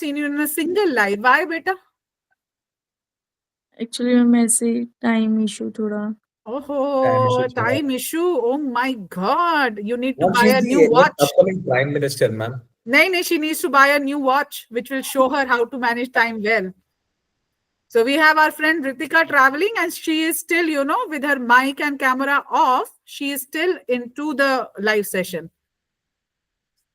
seen you in a single live. Why, beta? Actually, मैं ऐसे time issue थोड़ा. Time issue. Oh, time issue. Oh my God. You need to Ma'am, buy she's a new the next watch. upcoming Prime Minister, ma'am. No, she needs to buy a new watch, which will show her how to manage time well. So we have our friend Ritika traveling, and she is still, with her mic and camera off. She is still into the live session.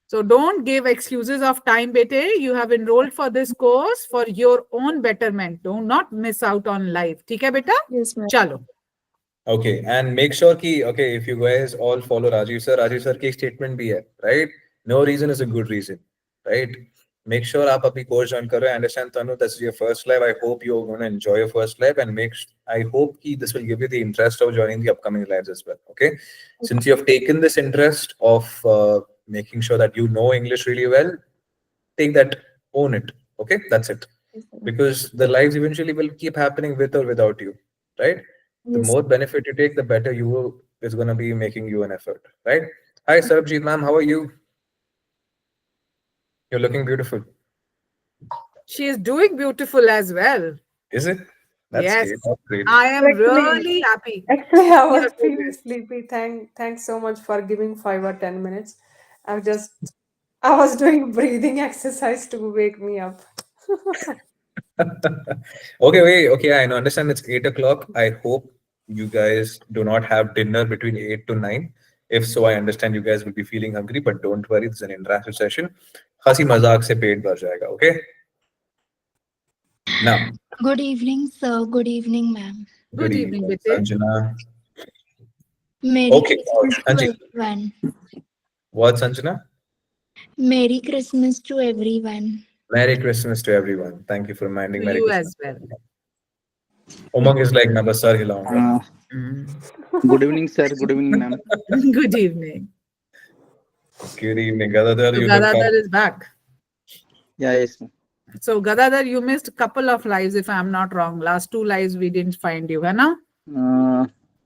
So don't give excuses of time, bete. You have enrolled for this course for your own betterment. Do not miss out on life. ठीक है बेटा? Yes, ma'am. चलो. Okay, and make sure ki okay, if you guys all follow Rajiv sir की statement भी है, right? No reason is a good reason, right? Make sure आप अभी course join करो. I understand Tanu, this is your first live. I hope you're going to enjoy your first live, and I hope ki this will give you the interest of joining the upcoming lives as well. Okay, since you have taken this interest of making sure that you know English really well, take that, own it. Okay, that's it. Yes, sir. Because the lives eventually will keep happening with or without you, right? The Yes. more benefit you take, the better you will, is going to be making you an effort, right? Hi, Sarabjit ma'am, how are you? You're looking beautiful. She is doing beautiful as well. Is it? That's Yes. great. That's great. I am Actually, really happy actually, to I see her was feeling progress. sleepy. Thanks so much for giving 5 or 10 minutes. I was doing breathing exercise to wake me up. Okay, wait. Okay, I know. Understand it's 8 o'clock. I hope you guys do not have dinner between 8 to 9. If so, I understand you guys will be feeling hungry, but don't worry. This is an interactive session. हंसी मजाक से पेट भर जाएगा. Okay. Now, Good evening, sir. Good evening, ma'am. good Good evening, evening, bete. Sanjana. Merry Okay, Christmas हाँ to ji. everyone. What, Sanjana? Merry Christmas to everyone. Merry Christmas to everyone. Thank you for To reminding. Merry you Christmas. as well. Umang is like, मैं बस sir हिलाऊंगा. Uh, Mm. Good evening, sir. Good evening, ma'am. Good evening. Good evening, Gadadhar. So You look Gadadhar up. is back. Yeah, yes, ma'am. So Gadadhar, you missed a couple of lives, if I'm not wrong. Last two lives we didn't find you, है ना?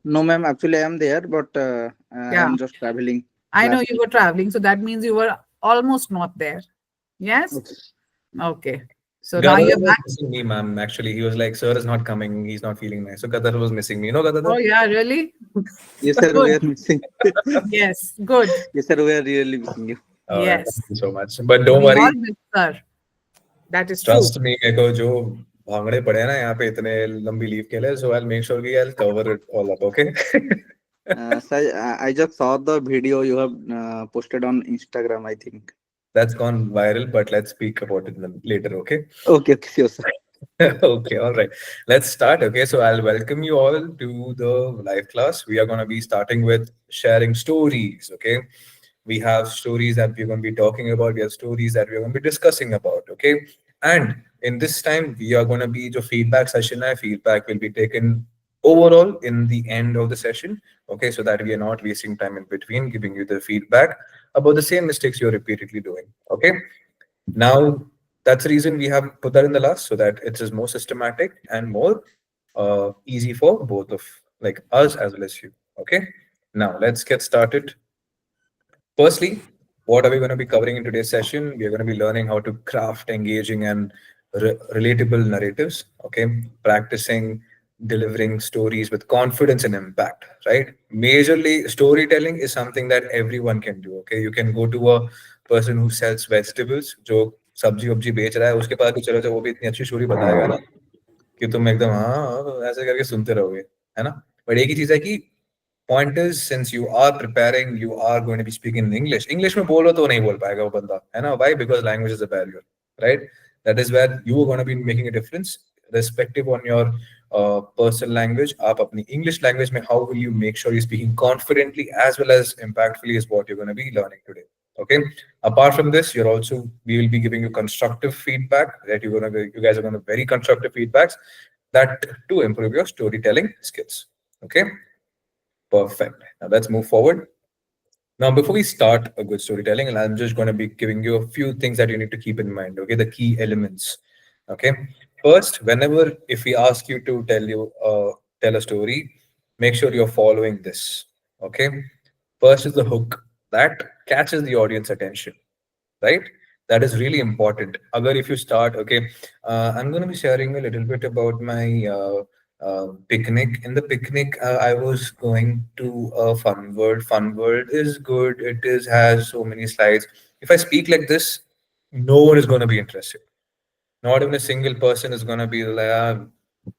No, ma'am. Actually, I am there, but I Yeah. am just traveling I know last you week. were traveling, so that means you were almost not there. Yes? Okay. Okay. So now Gadadhar you're was back. missing me, ma'am. Actually, he was like, "Sir is not coming. He's not feeling nice." So Gadadhar was missing me. You know, Gadadhar? Oh, yeah, really? Yes, sir. We Good. are missing. Yes, good. Yes, sir. We are really missing you. All right. Yes. Thank you so much. But don't We all worry. miss her. That is true. Trust me, मेरे को जो भांगड़े पड़े हैं ना यहाँ पे इतने लंबी लीव के लिए, so I'll make sure कि I'll cover it all up. Okay. Sir, I just saw the video you have posted on Instagram, I think. That's gone viral, but let's speak about it later. Okay. Okay, okay, sure, sir. Okay, all right. Let's start. Okay, so I'll welcome you all to the live class. We are going to be starting with sharing stories. Okay, we have stories that we're going to be talking about. We have stories that we're going to be discussing about. Okay, and in this time, we are going to be the feedback session. Feedback will be taken overall in the end of the session. Okay, so that we are not wasting time in between, giving you the feedback about the same mistakes you're repeatedly doing. Okay, now that's the reason we have put that in the last, so that it is more systematic and more easy for both of like us as well as you. Okay. Now let's get started. Firstly, what are we going to be covering in today's session? We are going to be learning how to craft engaging and relatable narratives. Okay, practicing delivering stories with confidence and impact. Right. Majorly, storytelling is something that everyone can do. Okay, you can go to a person who sells vegetables, जो सब्जी वब्जी बेच रहा है, उसके पास भी चलो तो वो भी इतनी अच्छी स्टोरी बताएगा ना कि तुम एकदम हाँ ऐसे करके सुनते रहोगे, है ना? बट एक ही चीज है कि point is, since you are preparing, you are going to be speaking in English में बोलो तो नहीं बोल पाएगा वो बंदा, है ना? Why? Because language is a barrier, right? That is where you are going to be making a difference respective on your personal language. आप अपनी English language में how will you make sure you're speaking confidently as well as impactfully is what you're going to be learning today. Okay, apart from this, we will be giving you constructive feedback that you guys are going to very constructive feedbacks that to improve your storytelling skills. Okay, perfect. Now let's move forward. Now, before we start a good storytelling, and I'm just going to be giving you a few things that you need to keep in mind. Okay, the key elements. Okay, first, whenever if we ask you to tell a story, make sure you're following this. Okay, first is the hook that catches the audience attention, right? That is really important. Agar if you start, okay, I'm going to be sharing a little bit about my picnic. In the picnic, I was going to a fun world. Fun world is good. It is has so many slides. If I speak like this, no one is going to be interested. Not even a single person is going to be like,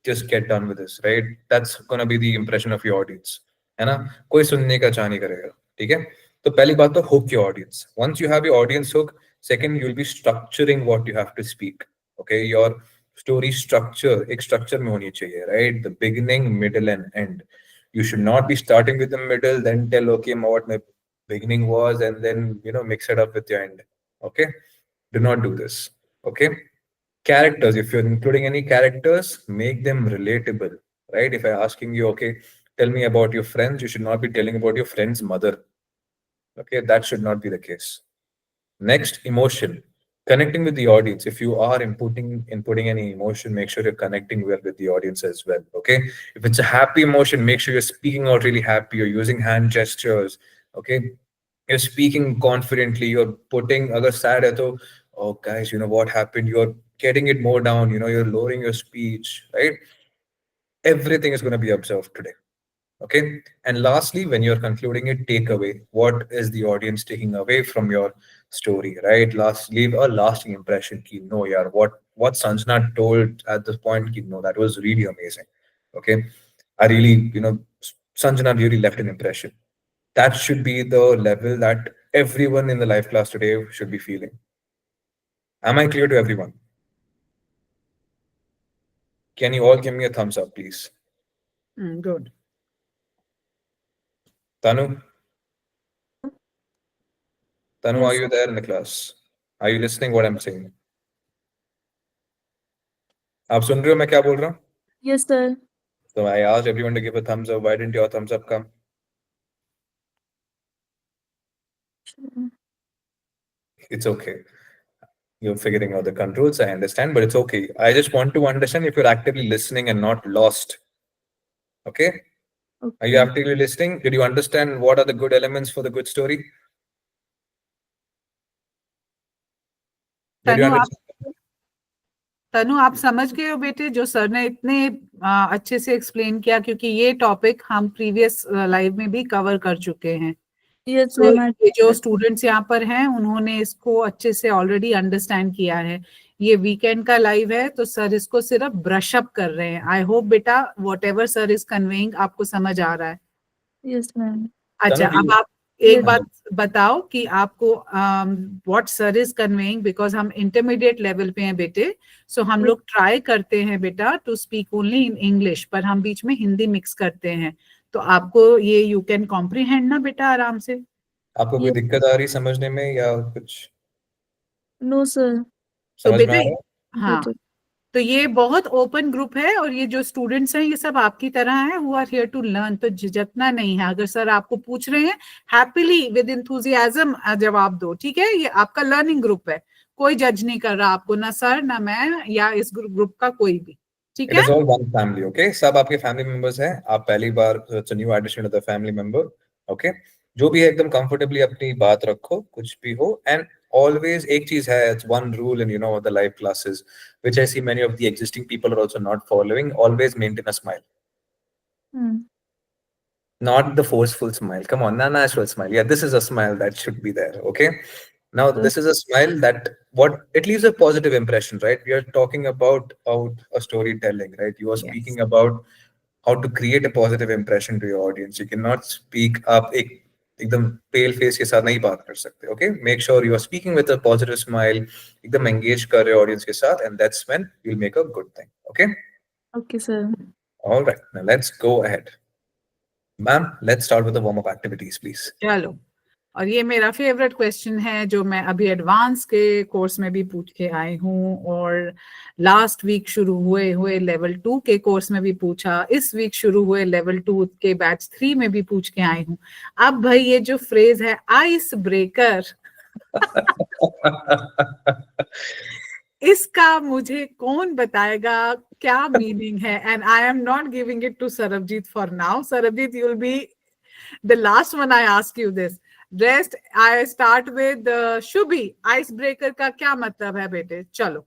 just get done with this, right? That's going to be the impression of your audience. है ना? कोई सुनने का चाह नहीं करेगा. ठीक है? तो पहली बात तो hook your audience. Once you have your audience hook, second you'll be structuring what you have to speak. Okay, your story structure एक structure में होनी चाहिए, right? The beginning, middle, and end. You should not be starting with the middle, then tell okay what my beginning was, and then mix it up with your end. Okay, do not do this. Okay, characters, if you're including any characters, make them relatable, right? If I'm asking you, okay, tell me about your friends, you should not be telling about your friend's mother. Okay, that should not be the case. Next, emotion, connecting with the audience. If you are inputting any emotion, make sure you're connecting well with the audience as well. Okay, if it's a happy emotion, make sure you're speaking out really happy, you're using hand gestures. Okay, you're speaking confidently, you're putting other sad hai to, oh guys, you know what happened, you're getting it more down, you're lowering your speech, right? Everything is going to be observed today. Okay, and lastly, when you're concluding it, takeaway, what is the audience taking away from your story, right? Last, leave a lasting impression. Ki, no, yaar, what Sanjana told at this point, ki, no, that was really amazing. Okay, I really, Sanjana really left an impression. That should be the level that everyone in the life class today should be feeling. Am I clear to everyone? Can you all give me a thumbs up, please? Good. Tanu, Yes, are you there in the class? Are you listening what I'm saying? आप सुन रहे हो मैं क्या बोल रहा हूँ? yes, sir. So I asked everyone to give a thumbs up. Why didn't your thumbs up come? It's okay. You're figuring out the controls, I understand, but it's okay. I just want to understand if you're actively listening and not lost. Okay? Are you Okay. actively listening? Did you understand what are the good elements for the good story? Did you तनु आप understand? तनु आप समझ गए हो बेटे जो sir ने इतने अच्छे से एक्सप्लेन किया, क्योंकि ये टॉपिक हम प्रीवियस लाइव में भी कवर कर चुके हैं. Yes, तो ma'am. ये जो स्टूडेंट्स यहाँ पर हैं उन्होंने इसको अच्छे से ऑलरेडी अंडरस्टैंड किया है. ये वीकेंड का लाइव है तो सर इसको सिर्फ ब्रश अप कर रहे हैं. आई होप बेटा what ever sir is conveying आपको समझ आ रहा है. Yes, ma'am. अच्छा, तनु, अब आप एक Yes. बात बताओ कि आपको what sir is conveying, because हम इंटरमीडिएट लेवल पे हैं बेटे. सो हम लोग ट्राई करते हैं बेटा to speak only in English, पर हम बीच में हिंदी मिक्स करते हैं. तो आपको ये यू कैन कॉम्प्रीहेंड ना बेटा आराम से. आपको कोई Yes. दिक्कत आ रही समझने में या कुछ No, sir. तो समझ में आ बेटे रहा है? हाँ, Better. तो ये बहुत ओपन ग्रुप है और ये जो स्टूडेंट्स हैं ये सब आपकी तरह हैं, who are here to learn. तो झिझकना नहीं है. अगर सर आपको पूछ रहे हैं, हैप्पीली विद इंथुजियाज्म जवाब दो. ठीक है, ये आपका लर्निंग ग्रुप है, कोई जज नहीं कर रहा आपको, ना सर ना मैं या इस ग्रुप का कोई भी. ठीक It है, is all one family, okay? सब आपके फैमिली मेंबर्स हैं. आप पहली बार it's a new addition to the family member, okay? जो भी है एकदम कंफर्टेबली अपनी बात रखो, कुछ भी हो. And always एक चीज है, it's one rule in the live classes, which I see many of the existing people are also not following. Always maintain a smile, Hmm. not the forceful smile. Come on, natural smile. Yeah, this is a smile that should be there, okay? Now, this is a smile that it leaves a positive impression, right? We are talking about a storytelling, right? You are yes. speaking about how to create a positive impression to your audience. You cannot speak up एकदम pale face के साथ नहीं बात कर सकते, okay? Make sure you are speaking with a positive smile, एकदम engage कर रहे हो audience के साथ, and that's when you'll make a good thing, okay? Okay, sir. All right, now let's go ahead. Ma'am, let's start with the warm-up activities, please. चलो, और ये मेरा फेवरेट क्वेश्चन है जो मैं अभी एडवांस के कोर्स में भी पूछ के आई हूँ, और लास्ट वीक शुरू हुए लेवल 2 के कोर्स में भी पूछा, इस वीक शुरू हुए लेवल 2 के बैच 3 में भी पूछ के आई हूँ. अब भाई ये जो फ्रेज है आइस ब्रेकर, इसका मुझे कौन बताएगा क्या मीनिंग है. And I am not giving it to Sarabjit for now. Sarabjit, you will be the last one I ask you this. Rest, I start with Shubhi. Icebreaker का क्या मतलब है बेटे? चलो.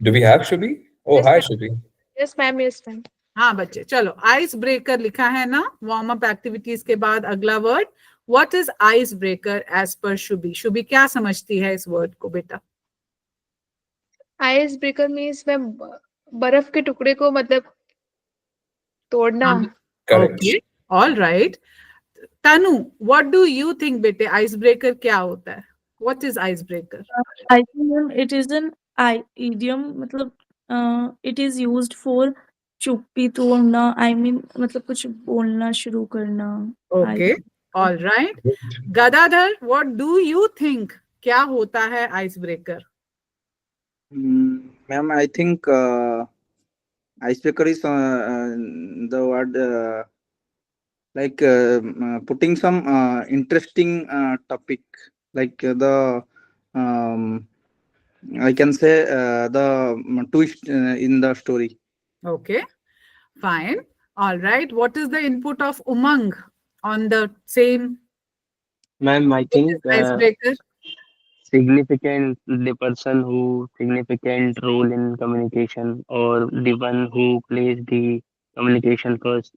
Do we have Shubhi? Oh, Yes, hi ma'am. Shubhi. Yes, ma'am. Yes, ma'am. हाँ बच्चे, चलो. Ice breaker लिखा है ना वार्म अप एक्टिविटीज के बाद अगला word. What is ice breaker as per Shubhi? Shubhi क्या समझती है इस वर्ड को बेटा? आइस ब्रेकर मीन्स मैं बर्फ के टुकड़े को मतलब तोड़ना. Correct. Okay, all right. Tanu, what do you think बेटे, आइस ब्रेकर क्या होता है? What is ice breaker? I think ma'am, it is an idiom. मतलब it is used for चुप्पी तोड़ना. I mean मतलब कुछ बोलना शुरू करना. Okay, all right. Gadadhar, what do you think क्या होता है ice breaker? Ma'am, I think icebreaker is the word like putting some interesting topic, like the I can say the twist in the story. Okay, fine. All right. What is the input of Umang on the same Ma'am, I think icebreaker? significant, the person who significant role in communication or the one who plays the communication first.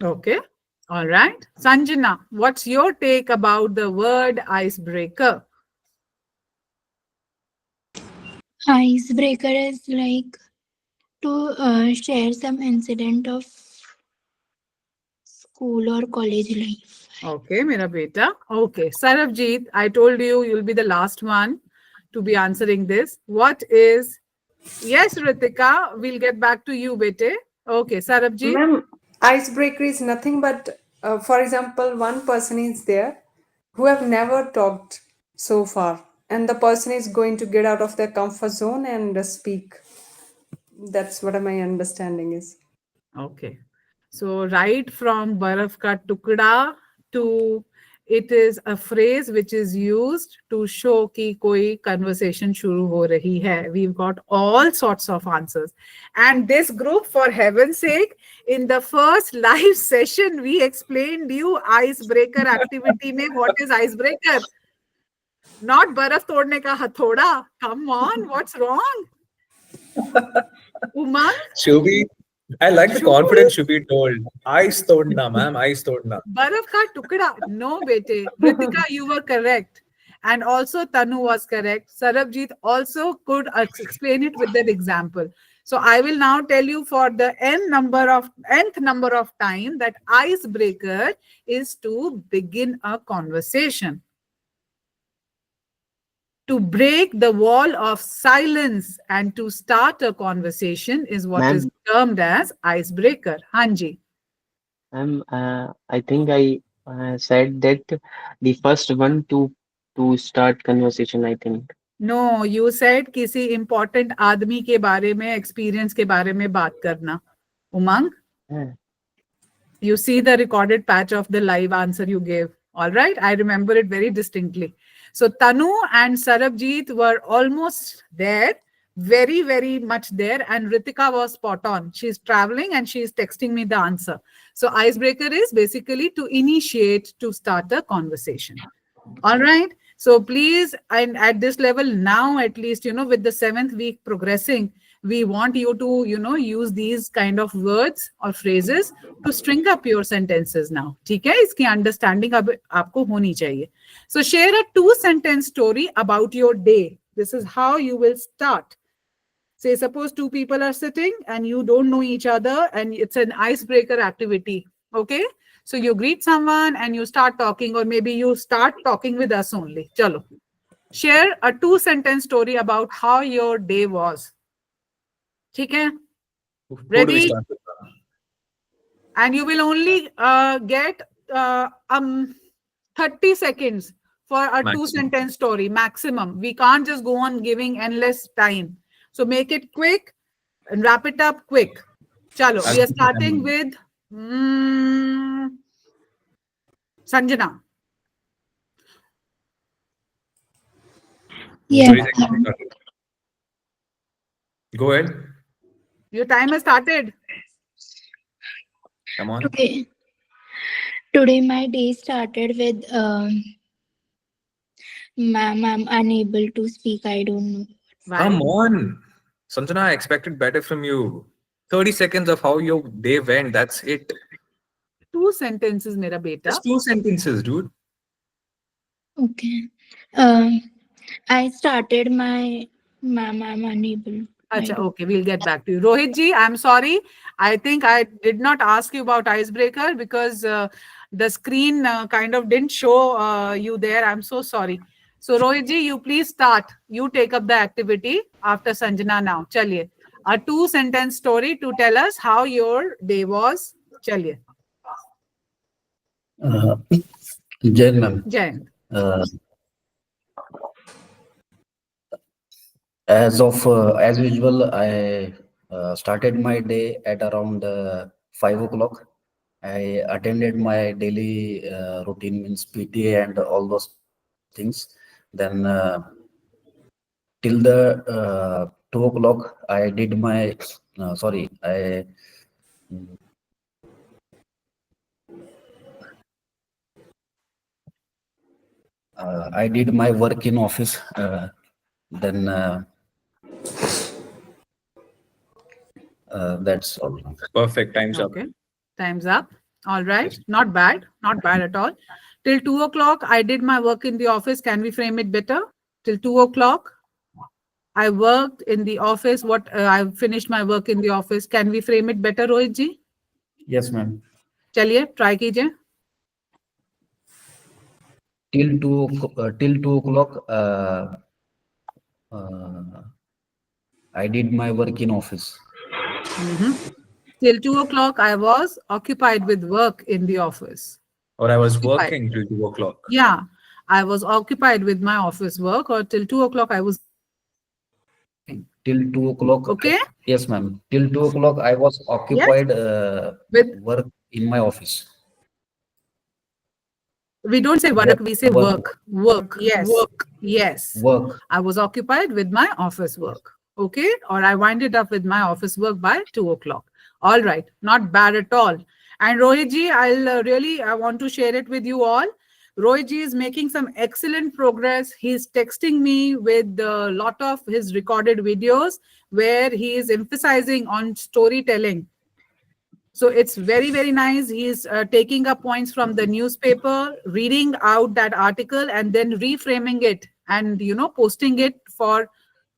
Okay. All right. Sanjana, what's your take about the word icebreaker? Icebreaker is like to share some incident of school or college life. Okay, mera beta. Okay. Sarabjit, I told you you'll be the last one to be answering this. What is... Yes, Ritika, we'll get back to you, bete. Okay, Sarabjit. Ma'am, icebreaker is nothing but, for example, one person is there who have never talked so far, and the person is going to get out of their comfort zone and speak. That's what my understanding is. Okay. So right from baraf ka tukda to it is a phrase which is used to show ki koi conversation shuru ho rahi hai. We've got all sorts of answers. And this group, for heaven's sake, in the first live session, we explained you icebreaker activity mein what is icebreaker. Not baraf todne ka hathoda. Come on, what's wrong? Umang? Shubhi, I like the Shubhi? confidence Shubhi told. Ice todna, ma'am. Ice todna. बर्फ का टुकड़ा. No, bete. Ritika, you were correct. And also Tanu was correct. Sarabjit also could explain it with that example. So I will now tell you for the nth number of time that icebreaker is to begin a conversation. To break the wall of silence and to start a conversation is what is Ma'am, termed as icebreaker. Hanji. ma'am, I think I said that the first one to start conversation. I think. No, you said किसी important आदमी के बारे में, experience के बारे में बात करना. Umang, Yeah. you see the recorded patch of the live answer you gave. All right, I remember it very distinctly. So Tanu and Sarabjit were almost there, very, very much there, and Ritika was spot on. She's traveling and she's texting me the answer. So icebreaker is basically to initiate, to start a conversation. All right. So please, and at this level now, at least, with the 7th week progressing, we want you to, use these kind of words or phrases to string up your sentences now. ठीक है? इसकी understanding अब आपको होनी चाहिए. So share a 2-sentence story about your day. This is how you will start. Say, suppose 2 people are sitting and you don't know each other and it's an icebreaker activity. Okay? So you greet someone and you start talking, or maybe you start talking with us only. Chalo. Share a 2-sentence story about how your day was. ठीक है? Who do we Ready? start with? And you will only get 30 seconds for a Maximum. 2-sentence story, maximum. We can't just go on giving endless time. So make it quick and wrap it up quick. Chalo, we are starting with Sanjana. Yeah. 30 seconds started. Go ahead. Your time has started. Come on. Today my day started with ma'am, I'm unable to speak. I don't know. Come Why? on. Sanjana, I expected better from you. 30 seconds of how your day went. That's it. 2 sentences, mera beta. Just 2 sentences, dude. Okay. Um, I started my ma'am, I'm unable. I Acha, don't. okay, we'll get back to you. Rohit ji, I'm sorry. I think I did not ask you about icebreaker because the screen kind of didn't show you there. I'm so sorry. So Rohit ji, you please start. You take up the activity after Sanjana now. Chaliye. A 2 sentence story to tell us how your day was. Chaliye. Uh, Jain ma'am. Jayant. Uh, as usual, I started my day at around 5 o'clock. I attended my daily routine, means PTA and all those things. Then till the 2 o'clock, I did my sorry, I did my work in office. Then that's all. Perfect. Time's up. Okay. Time's up. All right. Yes. Not bad. Not bad at all. Till 2 o'clock, I did my work in the office. Can we frame it better? Till 2 o'clock, I worked in the office. I finished my work in the office. Can we frame it better, Rohit ji? Yes, ma'am. चलिए try कीजिए. Till 2 o'clock, uh, I did my work in office. Till 2 o'clock, I was occupied with work in the office. Or I was Occupied. working till 2 o'clock. Yeah, I was occupied with my office work, or till 2 o'clock, I was working. Till 2 o'clock. Okay. Yes, ma'am. Till 2 o'clock, I was Yes. occupied With work in my office. we don't say work, we say Work. work. Yes. Yes. Work. I was occupied with my office work. Okay. Or I winded up with my office work by 2 o'clock. All right. Not bad at all. And Rohit ji, I want to share it with you all. Rohit ji is making some excellent progress. He's texting me with a lot of his recorded videos where he is emphasizing on storytelling. So it's very, very nice. He's taking up points from the newspaper, reading out that article, and then reframing it and, posting it for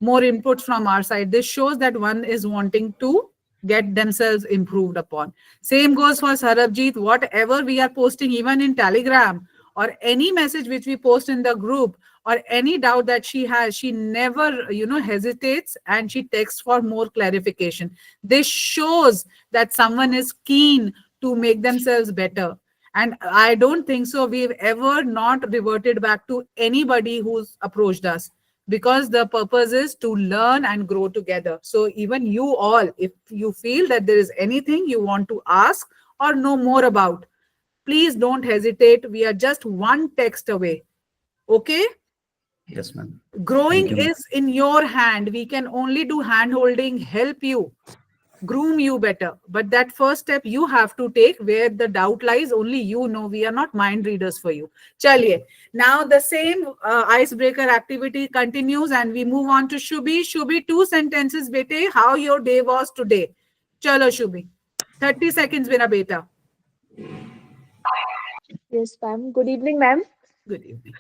more input from our side. This shows that one is wanting to get themselves improved upon. Same goes for Sarabjit. Whatever we are posting, even in Telegram or any message which we post in the group or any doubt that she has, she never, hesitates and she texts for more clarification. This shows that someone is keen to make themselves better. And I don't think so we've ever not reverted back to anybody who's approached us, because the purpose is to learn and grow together. So even you all, if you feel that there is anything you want to ask or know more about, please don't hesitate. We are just one text away. Okay? Yes, ma'am. Growing Thank you, ma'am. is in your hand. We can only do hand holding, help you, groom you better. But that first step you have to take, where the doubt lies, only you know. We are not mind readers for you. Chaliye. Now the same icebreaker activity continues and we move on to Shubhi. Shubhi, 2 sentences, bete. How your day was today? Chalo, Shubhi. 30 seconds, mera beta. Yes, ma'am. Good evening, ma'am. Good evening.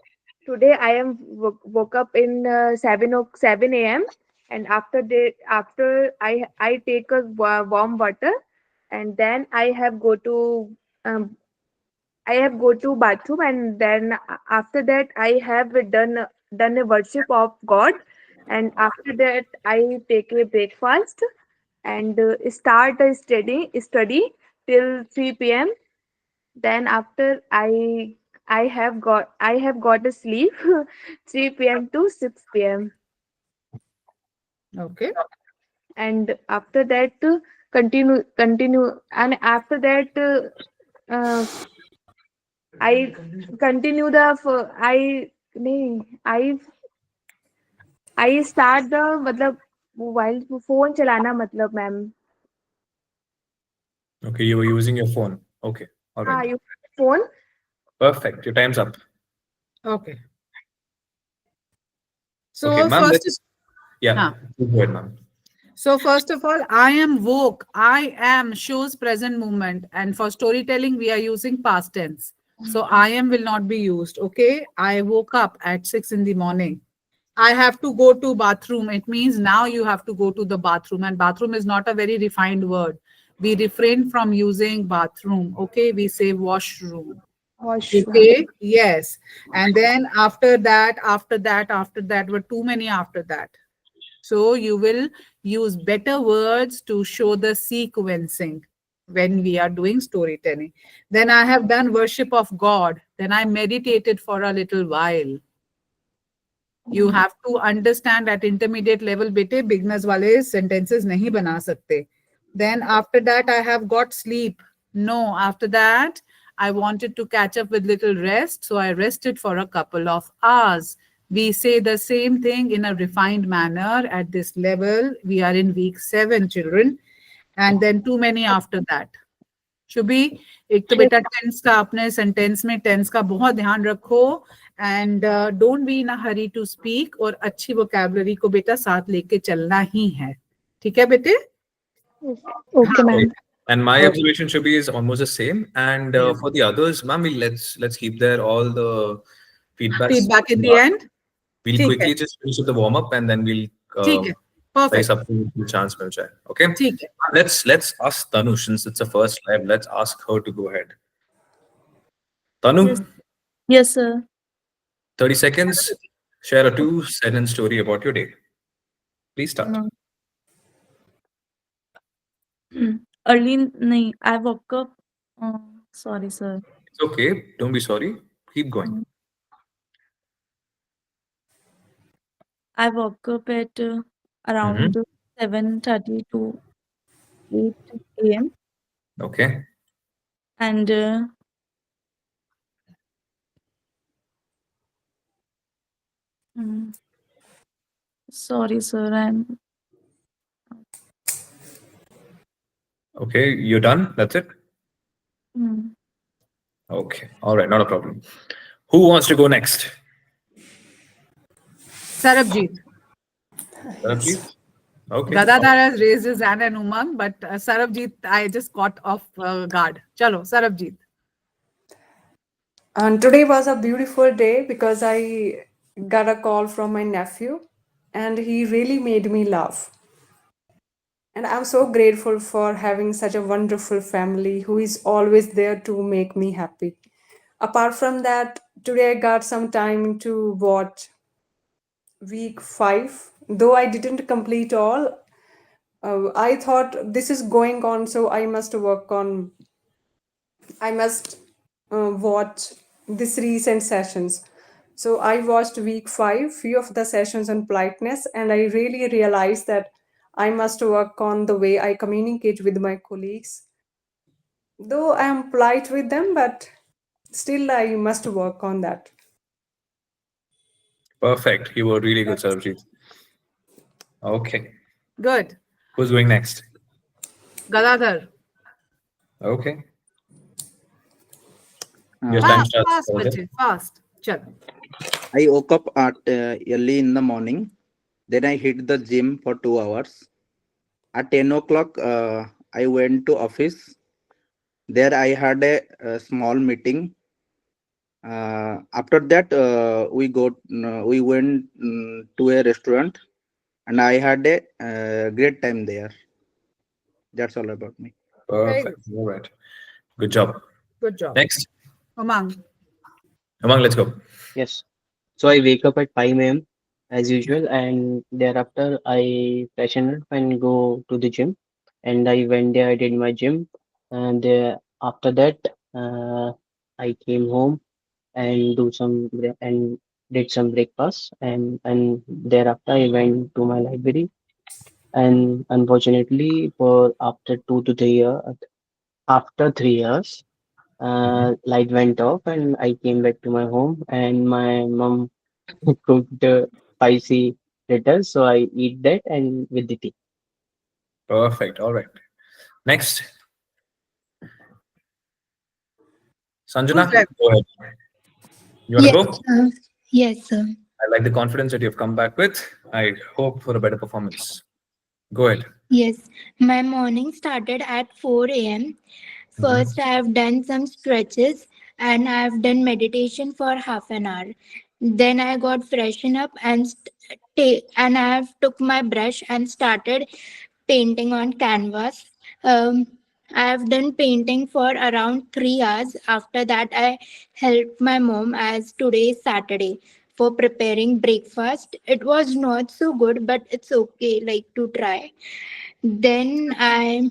Today I am woke up in 7 a.m. and after I take a warm water, and then um, I have go to bathroom, and then after that I have done a worship of God, and after that I take a breakfast and start a study till 3 p.m. Then after I have got a sleep 3 p.m. to 6 p.m. Okay. and after that continue and after that I continue the I नहीं I start the मतलब mobile phone चलाना मतलब ma'am Okay, you were using your phone. Okay, all right. You phone. Perfect. Your time's up. Okay. Okay, So ma'am, first, let's, yeah, huh. go ahead, ma'am. So first of all, I am woke. I am shows present movement, and for storytelling, we are using past tense. So I am will not be used. Okay. I woke up at 6 in the morning. I have to go to bathroom. It means now you have to go to the bathroom, and bathroom is not a very refined word. We refrain from using bathroom. Okay. We say washroom. Washroom. Okay. Yes. And then after that were too many after that. So you will use better words to show the sequencing when we are doing storytelling. Then I have done worship of God. Then I meditated for a little while. You have to understand at intermediate level, bete beginners wale sentences nahi bana sakte. Then after that I have got sleep. No, after that I wanted to catch up with little rest, so I rested for a couple of hours. We say the same thing in a refined manner at this level. We are in week 7, children. And then too many after that. Shubhi एक तो बेटा tense का अपने sentence में tense का बहुत ध्यान रखो and don't be in a hurry to speak और अच्छी वोकैबुलरी को बेटा साथ लेके चलना ही है ठीक है बेटे Okay, हाँ Okay. ma'am. And my okay observation should be is almost the same. And for the others, ma'am, let's keep there all the feedbacks. Feedback in the end We'll ठीक है quickly just finish with the warm up and then we'll ठीक है raise perfect up to chance mil jaye. Okay. ठीक है Let's ask Tanu since it's the first live. Let's ask her to go ahead. Tanu, Yes. Yes, sir. 30 seconds. Share a 2-sentence story about your day. Please start. Uh, early, nahi, I woke up. Uh, sorry, sir. It's okay. Don't be sorry. Keep going. Mm, I woke up at Mm-hmm. around 7:30 to 8 a.m. Okay. and mm, sorry, sir. Okay. You're done. That's it. Mm, Okay. All right. Not a problem. Who wants to go next? Sarabjit Sarabjit? Okay. Gadadhar has raised his hand and Umang, but Sarabjit I just caught off guard. Chalo Sarabjit. And today was a beautiful day because I got a call from my nephew and he really made me laugh. And I'm so grateful for having such a wonderful family who is always there to make me happy. Apart from that, today I got some time to watch week 5, though I didn't complete all. I thought this is going on, so I must watch this recent sessions. So I watched week 5, few of the sessions on politeness, and I really realized that I must work on the way I communicate with my colleagues. Though I am polite with them, but still I must work on that. Perfect. You were really good, Sarabjit. Okay. Good. Who's going next? Gadadhar. Okay. Your Uh, time starts Fast over there. bache, fast. Chalo. I woke up at early in the morning. Then I hit the gym for 2 hours. At 10 o'clock, I went to office. There I had a small meeting. After that, we went to a restaurant, and I had a great time there. That's all about me. Very good. Perfect. All right. Good job. Good job. Next. Umang. Among, let's go. Yes. So I wake up at 5 a.m. as usual, and thereafter I freshen up and go to the gym. And I went there, I did my gym, and after that, uh, I came home and and did some breakfast, and thereafter I went to my library. And unfortunately, for after 3 years, Mhm. light went off, and I came back to my home, and my mom cooked spicy fritters, so I eat that and with the tea. Perfect. All right. Next. Sanjana, Who's left? go ahead. You want to Yes, go? sir. Yes, sir. I like the confidence that you've come back with. I hope for a better performance. Go ahead. Yes. My morning started at 4 a.m. Mhm. First, I have done some stretches and I have done meditation for half an hour. Then I got freshen up and and I have took my brush and started painting on canvas. Um, I have done painting for around 3 hours. After that, I helped my mom as today is Saturday for preparing breakfast. It was not so good, but it's okay, like to try. Then I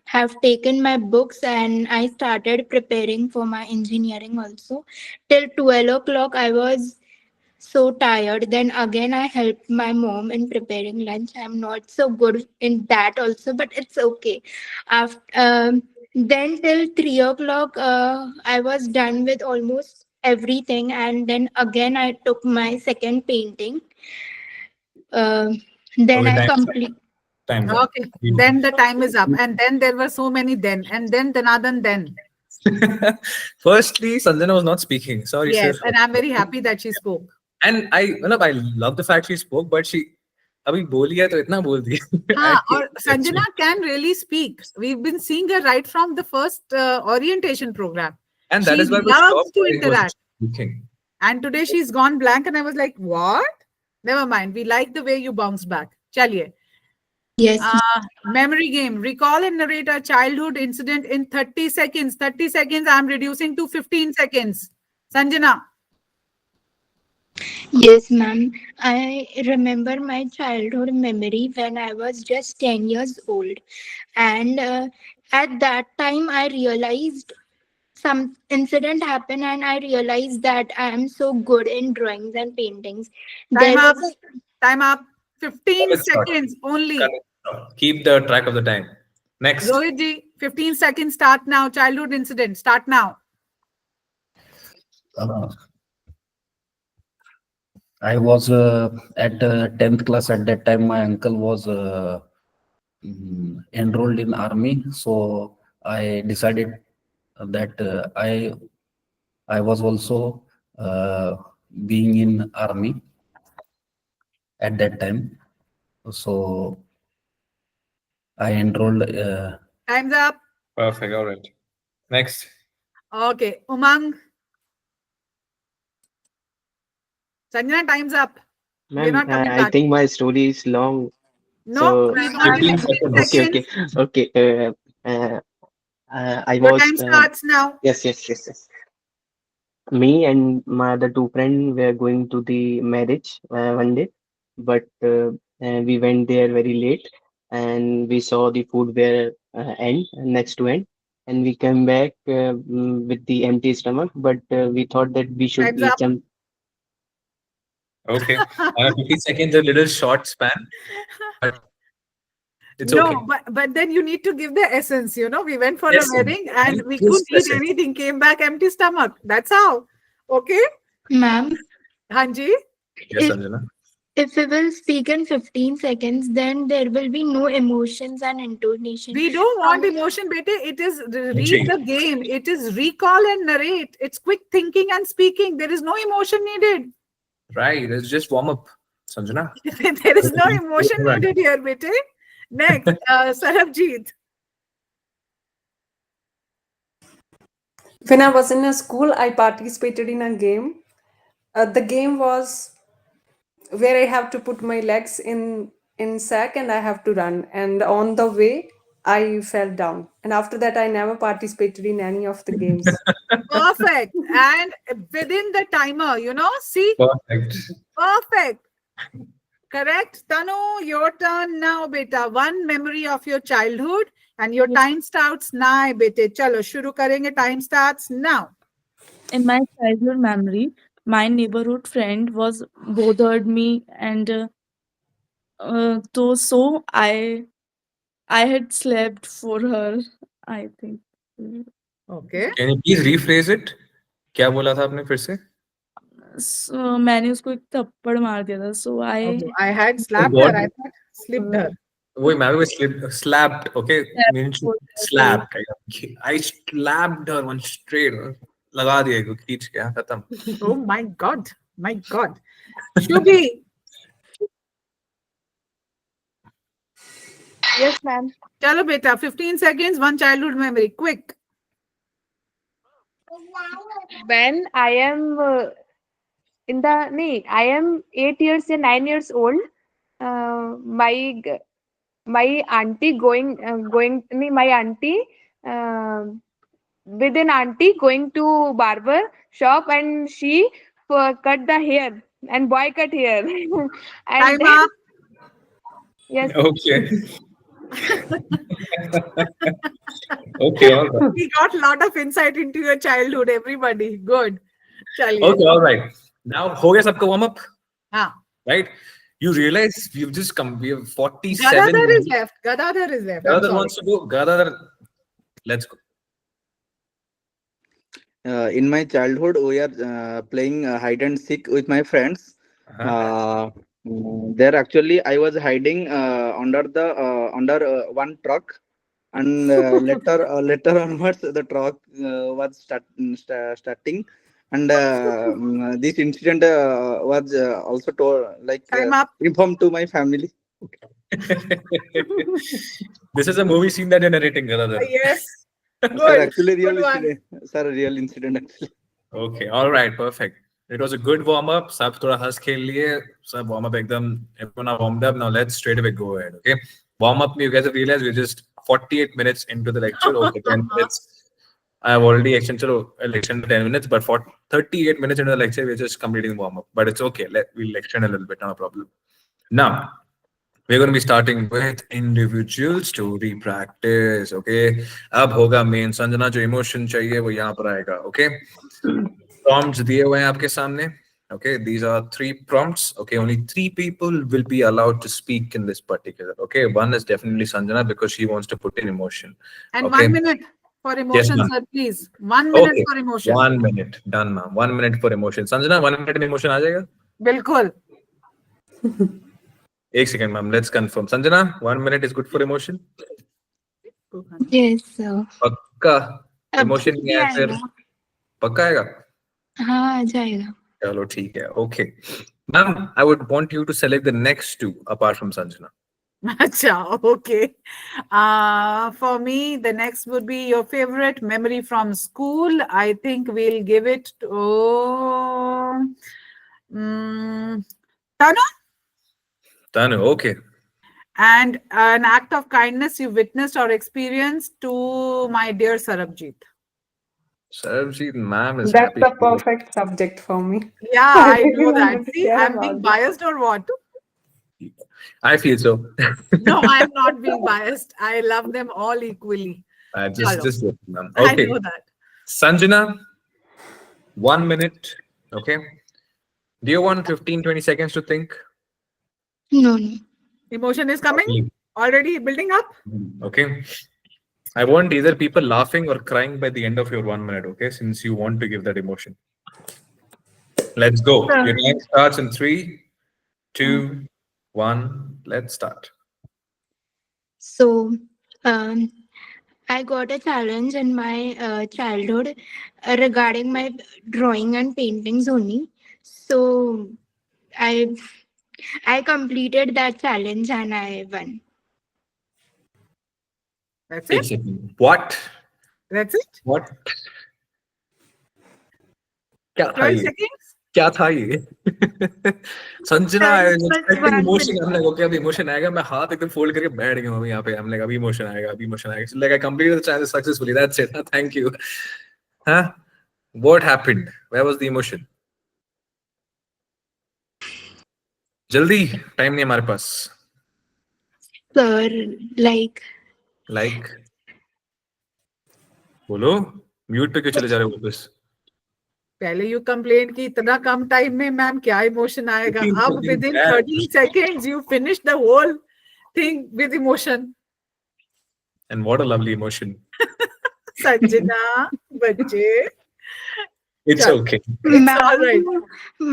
have taken my books and I started preparing for my engineering also. Till 12 o'clock, I was so tired. Then again, I helped my mom in preparing lunch. I'm not so good in that also, but it's okay. After then till 3 o'clock, I was done with almost everything, and then again I took my second painting. Uh, then Okay, I time's up. complete. Time's up. Okay. Then the time is up. And then there were so many then. And then Danadan then. Firstly, Sanjana was not speaking. Sorry, sir. Yes. And I'm very happy that she spoke. And I love the fact she spoke, but she अभी बोली है तो इतना बोल दी. I hate Or it, Sanjana actually. can really speak. We've been seeing her right from the first orientation program. And that She is why I was loves shocked to why he wasn't interact. speaking. And today she's gone blank. And I was like, what? Never mind. We like the way you bounce back. Chaliye. Yes, Memory game. Recall and narrate a childhood incident in 30 seconds. 30 seconds. I'm reducing to 15 seconds. Sanjana. yes, ma'am. I remember my childhood memory when I was just 10 years old. And at that time, I realized some incident happened, and I realized that I am so good in drawings and paintings. Time There up. was a Time up. Cut 15 it short. seconds Cut only. it short. Keep the track of the time. Next. Rohit ji, 15 seconds. Start now. Childhood incident. Start now. Uh, I was at 10th class at that time. My uncle was enrolled in army, so I decided that I was also being in army at that time. So I enrolled. Time's up. Perfect. All right. Next. Okay. Umang. Sanjana, time's up. We're Ma'am, not coming I back. think my story is long. No, So, we want 15 15 seconds. okay, seconds. okay, okay. I Your was, time starts now. yes, yes, yes, yes. Me and my other two friends were going to the marriage one day, but we went there very late, and we saw the food were end next to end, and we came back with the empty stomach. But we thought that we should Time's eat up. some. Okay. 15 seconds, a little short span, but it's okay. No, but then you need to give the essence. We went for a Essence. wedding and we couldn't Just eat essence. anything, came back empty stomach. That's how. Okay, ma'am. Hanji. Yes, If Sanjana. if we will speak in 15 seconds, then there will be no emotions and intonation. We don't want emotion, bete. It is read Energy. the game. It is recall and narrate. It's quick thinking and speaking. There is no emotion needed. Right. It's just warm up, Sanjana. There is no emotion Right. needed here, bete. Next, Sarabjeet. When I was in a school, I participated in a game. The game was where I have to put my legs in sack and I have to run. And on the way, I fell down. And after that, I never participated in any of the games. Perfect. And within the timer, see, Perfect. perfect. Correct. Tanu, your turn now, beta. One memory of your childhood and your Yes. time starts now, bete. Chalo, shuru karenge. Time starts now. In my childhood memory, my neighborhood friend was bothered me, and so I had slept for her, I think. Okay. Can you please rephrase it? क्या बोला था आपने फिर से? So मैंने उसको एक थप्पड़ मार दिया था. So Oh, I I had Oh slapped her. God. I thought slipped uh, her. Wait, man, we slapped. Okay, slept means for her. slapped. I slapped her one straight. लगा दिए खींच के, हाँ, खत्म. Oh my God. My God. Shubhi, Yes, ma'am. chalo beta, 15 seconds, one childhood memory. Quick. When I am I am 8 years or 9 years old. My my auntie my auntie uh, with an auntie going to barber shop, and she cut the hair, and boy cut hair. And Time then, up. yes, Okay. Okay, all right. We got a lot of insight into your childhood, everybody. Good. Chaliye. Okay, all right. Now, हो गया सबका warm up, हाँ. right? You realize we've just come. We have 47 Gadadhar is minutes. left. Gadadhar is left. I'm Gadadhar sorry. wants to go. Gadadhar, let's go. In my childhood, we are playing hide and seek with my friends. There actually, I was hiding under one truck, and later onwards, the truck was starting, and this incident was also told, like Time up. informed to my family. This is a movie scene that you're narrating, Gadadhar. Yes. Sir, Good. actually, real Good one. incident. Sir, real incident actually. Okay, all right, perfect. It was a good warm up. सब थोड़ा हंस खेल लिए. सब warm up एकदम. Everyone are warmed up. Now let's straight away go ahead. Okay, warm up. You guys have realized we're just 48 minutes into the lecture. Okay, 10 minutes. I've already extended 10 minutes, but for 38 minutes into the lecture, we're just completing warm up. But it's okay. We'll extend a little bit. Not a problem. Now, we're going to be starting with individual story practice. Okay, अब होगा main. Sanjana जो emotion चाहिए वो यहाँ पर आएगा. Okay, prompts दिए हुए हैं आपके सामने. Okay, these are 3 prompts. Okay, only 3 people will be allowed to speak in this particular. Okay, one is definitely Sanjana because she wants to put in emotion. And Okay. 1 minute for emotion, ma'am. sir, please. 1 minute Okay, for emotion. 1 minute. Done, ma'am. 1 minute for emotion. Sanjana, 1 minute in emotion आ जाएगा? Bilkul. 1 second, ma'am. Let's confirm. Sanjana, 1 minute is good for emotion? Yes, sir. पक्का? अब Emotion नहीं भी है फिर? आएगा। पक्का आएगा? हाँ, आ जाएगा। चलो ठीक है. Okay. Ma'am, I would want you to select the next 2 apart from Sanjana. Acha, okay. For me, the next would be your favorite memory from school. I think we'll give it to Tanu. Tanu, okay. And an act of kindness you witnessed or experienced to my dear Sarabjit. Sarabjit, ma'am is That's happy. the perfect subject for me. Yeah, I I really know that. wanted to See, share I'm about being this. biased or what? I feel so. No, I'm not being biased. I love them all equally. Chalo. Just ma'am. I Okay. know that. Sanjana, 1 minute. Okay. Do you want 15-20 seconds to think? No, no. Emotion is coming? Already building up? Okay. I want either people laughing or crying by the end of your 1 minute, okay? Since you want to give that emotion. Let's go. Your time starts in 3, 2, 1. Let's start. So, I got a challenge in my childhood regarding my drawing and paintings only. So, I completed that challenge and I won. That's Take it? a second. What? That's it? What? क्या था 12 ये? seconds? क्या था ये? Sanjana, I was Just expecting 1 emotion. minute. हमने कहा कि अभी इमोशन आएगा. मैं हाथ एकदम फोल्ड करके बैठ गया हूँ यहाँ पे. हमने कहा अभी इमोशन आएगा, अभी इमोशन आएगा. So like I completed the challenge successfully. That's it. Thank you. Huh? What happened? Where was the emotion? जल्दी, टाइम नहीं हमारे पास. Sir, like, बोलो. म्यूट पे क्यों चले जा रहे हो वापस? पहले यू कंप्लेन कि इतना कम टाइम में मैम क्या इमोशन आएगा. 15 अब seconds with in back. 13 seconds you finish the whole thing with emotion. And what a lovely emotion. Sanjana बच्चे. It's चल. okay. It's all right.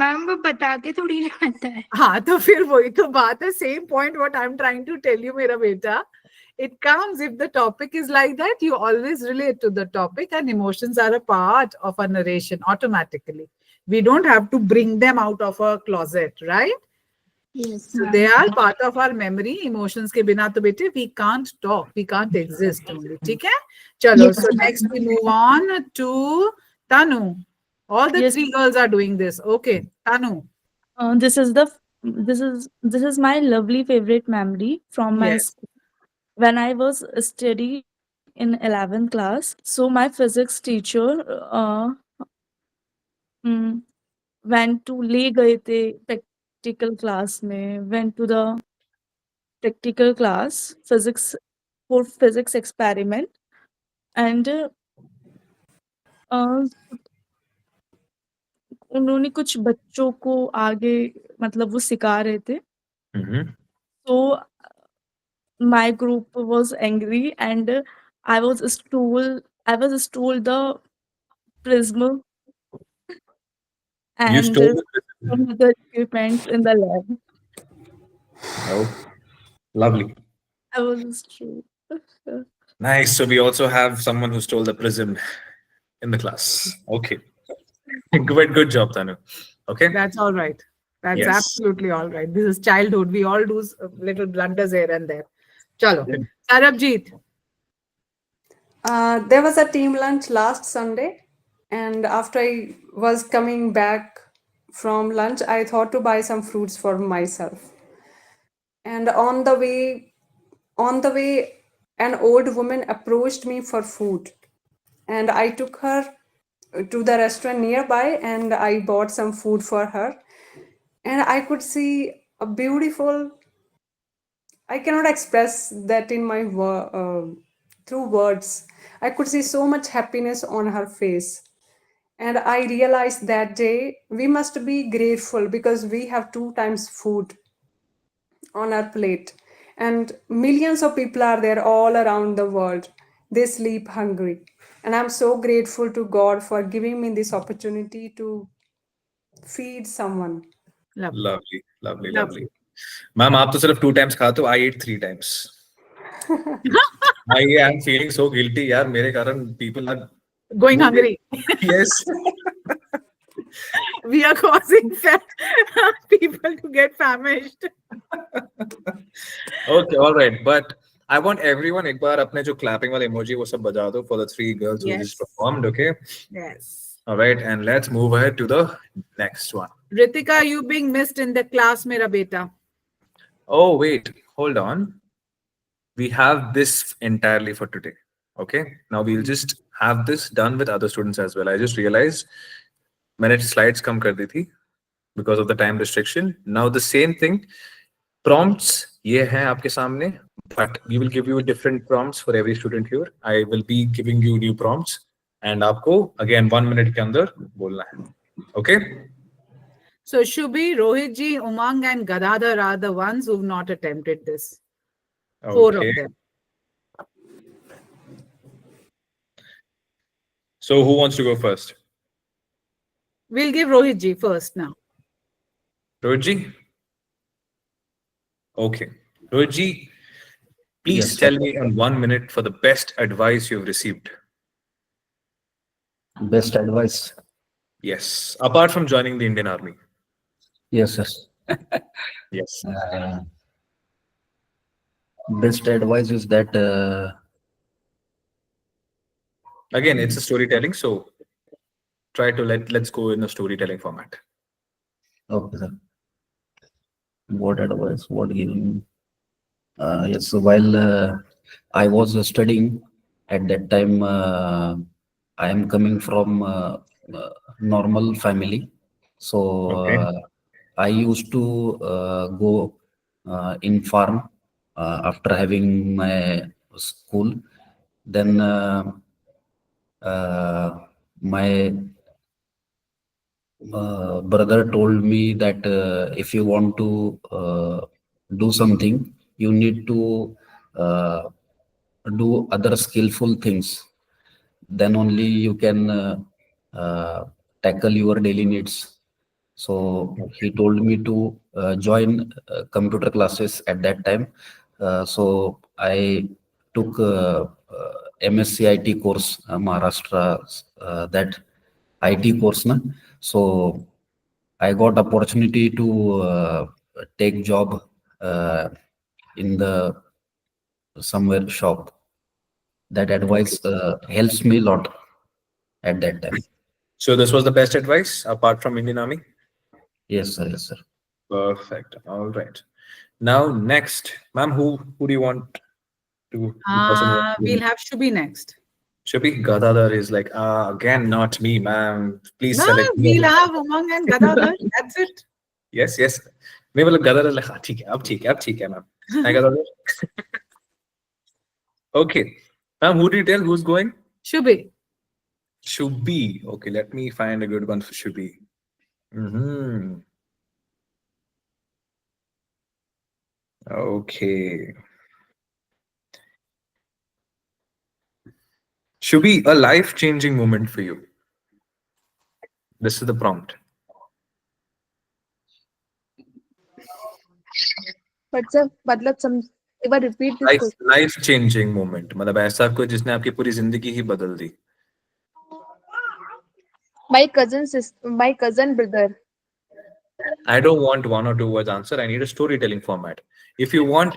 Ma'am वो बता के थोड़ी ना आता है. हाँ तो फिर वही तो बात है. Same point what I am trying to tell you मेरा बेटा. It comes if the topic is like that, you always relate to the topic, and emotions are a part of a narration automatically. We don't have to bring them out of a closet, right? Yes, So they ma'am. are part of our memory. Emotions के बिना तो बेटे we can't talk, we can't exist only. ठीक है? चलो. Yes, So next we move on to Tanu. All the Yes, three girls are doing this. Okay, Tanu. this is my lovely favorite memory from my Yes. school. When I was study in 11th class, so my physics teacher mm, went to ले गए थे practical class में, went to the practical class physics for physics experiment, and uh, उन्होंने कुछ बच्चों को आगे मतलब वो सिखा रहे थे. Mhm. So my group was angry, and I was stole the prism You and stole the. some other equipments in the lab. Oh, lovely. I was stole. Nice. So we also have someone who stole the prism in the class. Okay. Good job, Tanu. Okay. That's all right. That's Yes. absolutely all right. This is childhood. We all do little blunders here and there. Chalo. Sarabjeet. There was a team lunch last Sunday, and after I was coming back from lunch, I thought to buy some fruits for myself. And on the way, an old woman approached me for food, and I took her to the restaurant nearby, and I bought some food for her. And I could see a beautiful. I cannot express that in my through words. I could see so much happiness on her face. And I realized that day we must be grateful because we have two times food on our plate. And millions of people are there all around the world. They sleep hungry. And I'm so grateful to God for giving me this opportunity to feed someone. Lovely. Lovely. Lovely. Lovely. Lovely. Ma'am, आप तो सिर्फ 2 times खाते हो. I ate 3 times. I am feeling so guilty, यार. मेरे कारण people are Going moving. hungry. Yes. We are causing people to get famished. Okay, all right. But I want everyone एक बार अपने जो clapping वाले emoji वो सब बजा दो for the 3 girls who just Yes. performed. Okay. Yes. All right, and let's move ahead to the next one. Ritika, you being missed in the class, mera beta. Oh, wait, hold on. We have this entirely for today. Okay. Now we'll just have this done with other students as well. I just realized मैंने slides कम कर दी थी because of the time restriction. Now the same thing. Prompts ये हैं आपके सामने, but we will give you different prompts for every student here. I will be giving you new prompts, and आपको again 1 minute के अंदर बोलना है. Okay. So Shubhi, Rohitji, Umang, and Gadadhar are the ones who've not attempted this. 4 Okay. of them. So who wants to go first? We'll give Rohitji first now. Rohitji? Okay. Rohitji, please Yes, tell sir. me in 1 minute for the best advice you've received. Best advice. Yes. Apart from joining the Indian Army. Yes, sir. Yes. Best advice is that Again, it's a storytelling, so try to let's go in a storytelling format. okay, sir. What advice? What giving? Yes, so while I was studying at that time, I am coming from normal family. So Okay. I used to go in farm after having my school. Then my brother told me that if you want to do something, you need to uh, do other skillful things. Then only you can tackle your daily needs. So he told me to join computer classes at that time. So I took MSc IT course, Maharashtra, that IT course. Na? So I got opportunity to take job uh, in the somewhere shop. That Okay. advice helps me a lot at that time. So this was the best advice apart from Indian Army? Yes, sir. Yes, sir. Perfect. All right. Now next, ma'am, who do you want to the person who We'll have Shubhi next. Shabi Gadadhar is like, again, not me, ma'am. Please No, select we'll me. have Umang and Gadadhar. That's it. Yes, yes. नहीं मतलब गदर like हाँ ठीक है अब ठीक है ma'am है गदर okay ma'am who do you tell who's going Shubhi. Shubhi okay let me find a good one for Shubhi mm-hmm. Okay Shubhi a life-changing moment for you this is the prompt But sir, मतलब some एक बार repeat this question. life-changing moment मतलब ऐसा कोई जिसने आपकी पूरी जिंदगी ही बदल दी My cousin brother. I don't want one or two words answer. I need a storytelling format. If you want,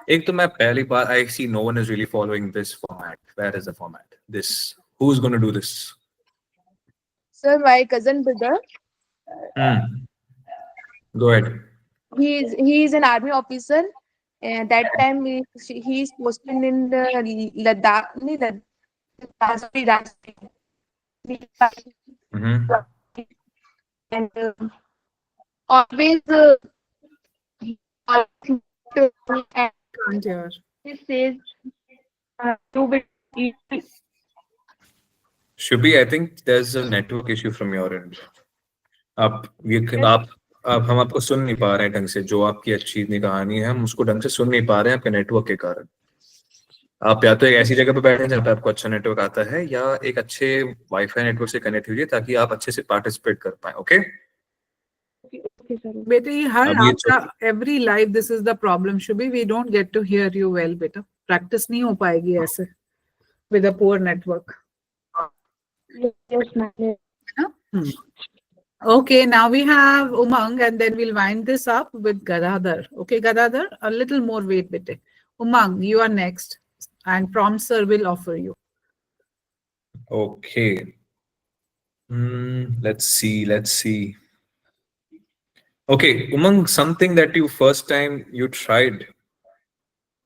एक तो मैं पहली बार I see no one is really following this format. Where is the format? This. Who's going to do this? Sir, my cousin brother. Hmm. Go ahead. He is an army officer. And that time he is posted in the Ladakh, nahi, Rajasthan. Mm-hmm. And always he always to me and Can't hear. he says do it. Shubhi, I think there's a network issue from your end. आप हम आपको सुन नहीं पा रहे हैं ढंग से जो आपकी अच्छी इतनी कहानी है हम उसको ढंग से सुन नहीं पा रहे हैं आपके नेटवर्क के कारण आप या तो एक ऐसी जगह पे बैठे हैं जहाँ पे आपको अच्छा नेटवर्क आता है या एक अच्छे वाईफाई नेटवर्क से कनेक्ट हुई ताकि आप अच्छे से पार्टिसिपेट कर पाए ओके Okay, sir. बेटे हर अब ये आपका every live this is the problem Shubhi we don't get to hear you well बेटा practice नहीं हो पाएगी ऐसे with a poor network Yes, ma'am. Yes. Hmm. Okay, now we have Umang and then we'll wind this up with Gadadhar. Okay, Gadadhar, a little more wait, bete. Umang, you are next and prompt sir will offer you. Okay. Let's see. Okay, Umang, something that you first time you tried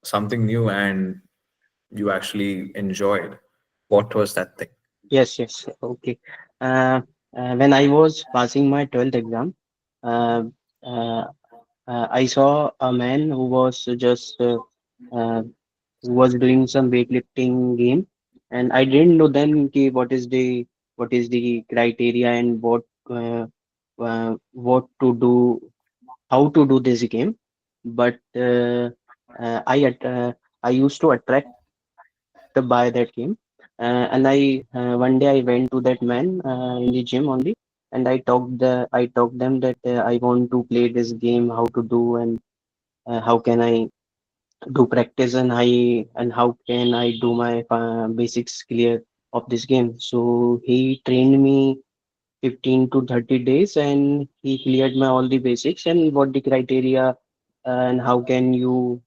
something new and you actually enjoyed. What was that thing? Yes. Okay. Uh, when I was passing my 12th exam, uh, uh, I saw a man who was just uh, who was doing some weightlifting game, and I didn't know then ki what is the criteria and what to do, how to do this game. But I used to attract by that game. And I one day I went to that man in the gym only, and I talked them that I want to play this game, how to do, and how can I do practice, and how can I do my basics clear of this game. So he trained me 15 to 30 days, and he cleared my all the basics and what the criteria, and how can you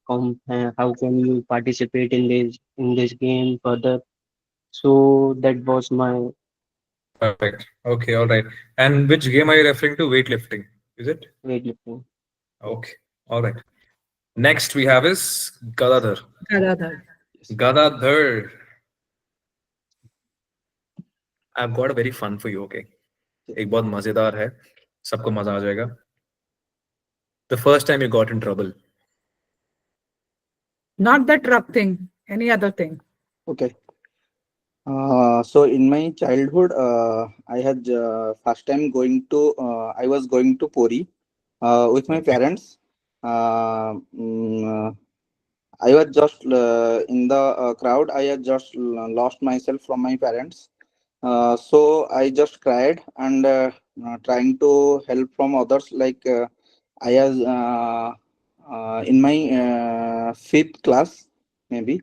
participate in this game further. So that was my Perfect. Okay, all right. And which game are you referring to? Weightlifting, is it? weightlifting. Okay, all right. Next we have is Gadadhar. Gadadhar. Gadadhar. I've got a very fun for you, okay? एक बहुत मजेदार है सबको मजा आ जाएगा The first time you got in trouble. Not the truck thing, any other thing. Okay. So in my childhood, I had first time I was going to Puri with my Okay. parents. I was just in the crowd. I had just lost myself from my parents. So I just cried and trying to help from others. Like I was in my fifth class, maybe.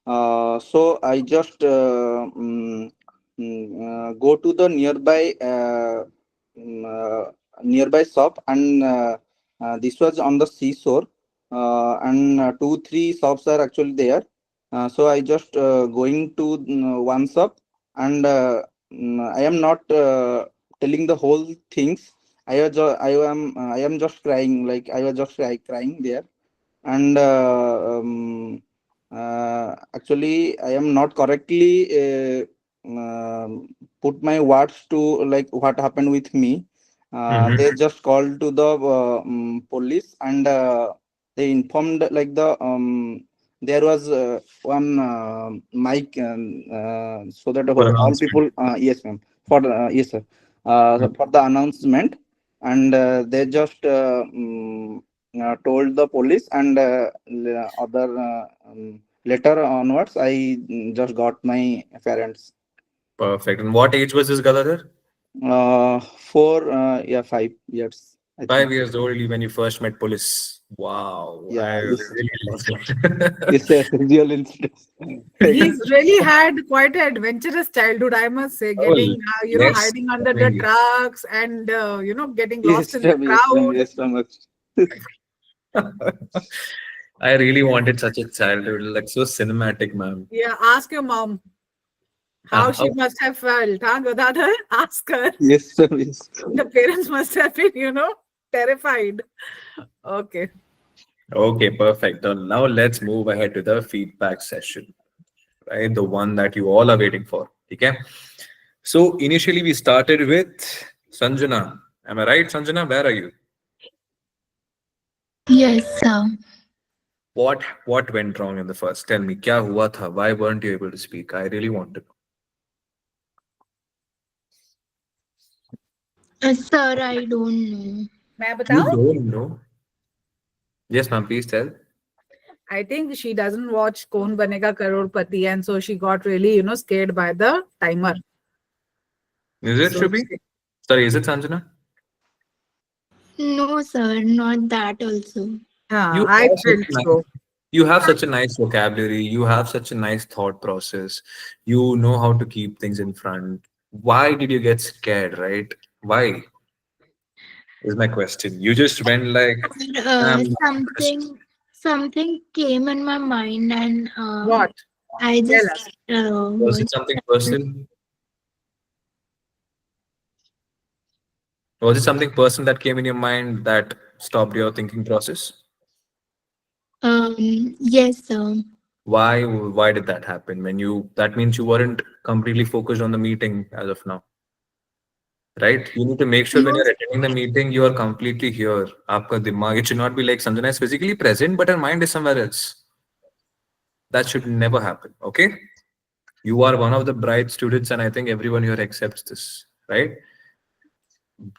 So I just go to the mm, uh, nearby shop, and this was on the seashore, and two three shops are actually there. So I just going to one shop, and I am not telling the whole things. I am just crying, like I was just crying there. And actually I am not correctly put my words to like what happened with me. Mm-hmm. They just called to the police, and they informed like there was one mic, so that For all announcement. people, yes ma'am, for yes sir, for the announcement. And they just told the police, and other later onwards I just got my parents. Perfect. And what age was this Galadhar? For yeah, 5 years I think. 5 years old when you first met police. Wow, I Yeah, yes, really love it. yes, yes, real incident. He's really had quite an adventurous childhood, I must say, Oh, getting, yes, hiding under the definitely. trucks and, getting lost Yes in the ma'am, yes ma'am, crowd. yes ma'am. I really wanted such a childhood, like so cinematic, man. Yeah, ask your mom how she Oh, must have felt, huh, Godadhar? Ask her. Yes ma'am, yes. The parents must have been, terrified. Okay. okay, perfect. Now let's move ahead to the feedback session, right? The one that you all are waiting for. Okay. So initially we started with Sanjana. Am I right, Sanjana? Where are you? Yes, sir. What went wrong in the first? Tell me, kya hua tha? Why weren't you able to speak? I really want to know. Sir, I don't know. May I You batao? don't know? Yes, ma'am. Please tell. I think she doesn't watch Kaun Banega Crorepati, and so she got really, scared by the timer. Is it So, Shrubi? Sorry, is it Sanjana? No, sir, not that also. You I have such felt a nice, so. you have such a nice vocabulary. You have such a nice thought process. You know how to keep things in front. Why did you get scared, right? Why is my question. You just went like, I'm not interested. Something came in my mind, and What? I Tell just us. Was was it something personal? Was it something personal that came in your mind that stopped your thinking process? yes, sir. Why did that happen? When you that means you weren't completely focused on the meeting as of now, right? You need to make sure when No, you're attending the meeting, you are completely here. Aapka dimag, it should not be like Sanjana is physically present, but her mind is somewhere else. That should never happen. Okay? You are one of the bright students, and I think everyone here accepts this, right?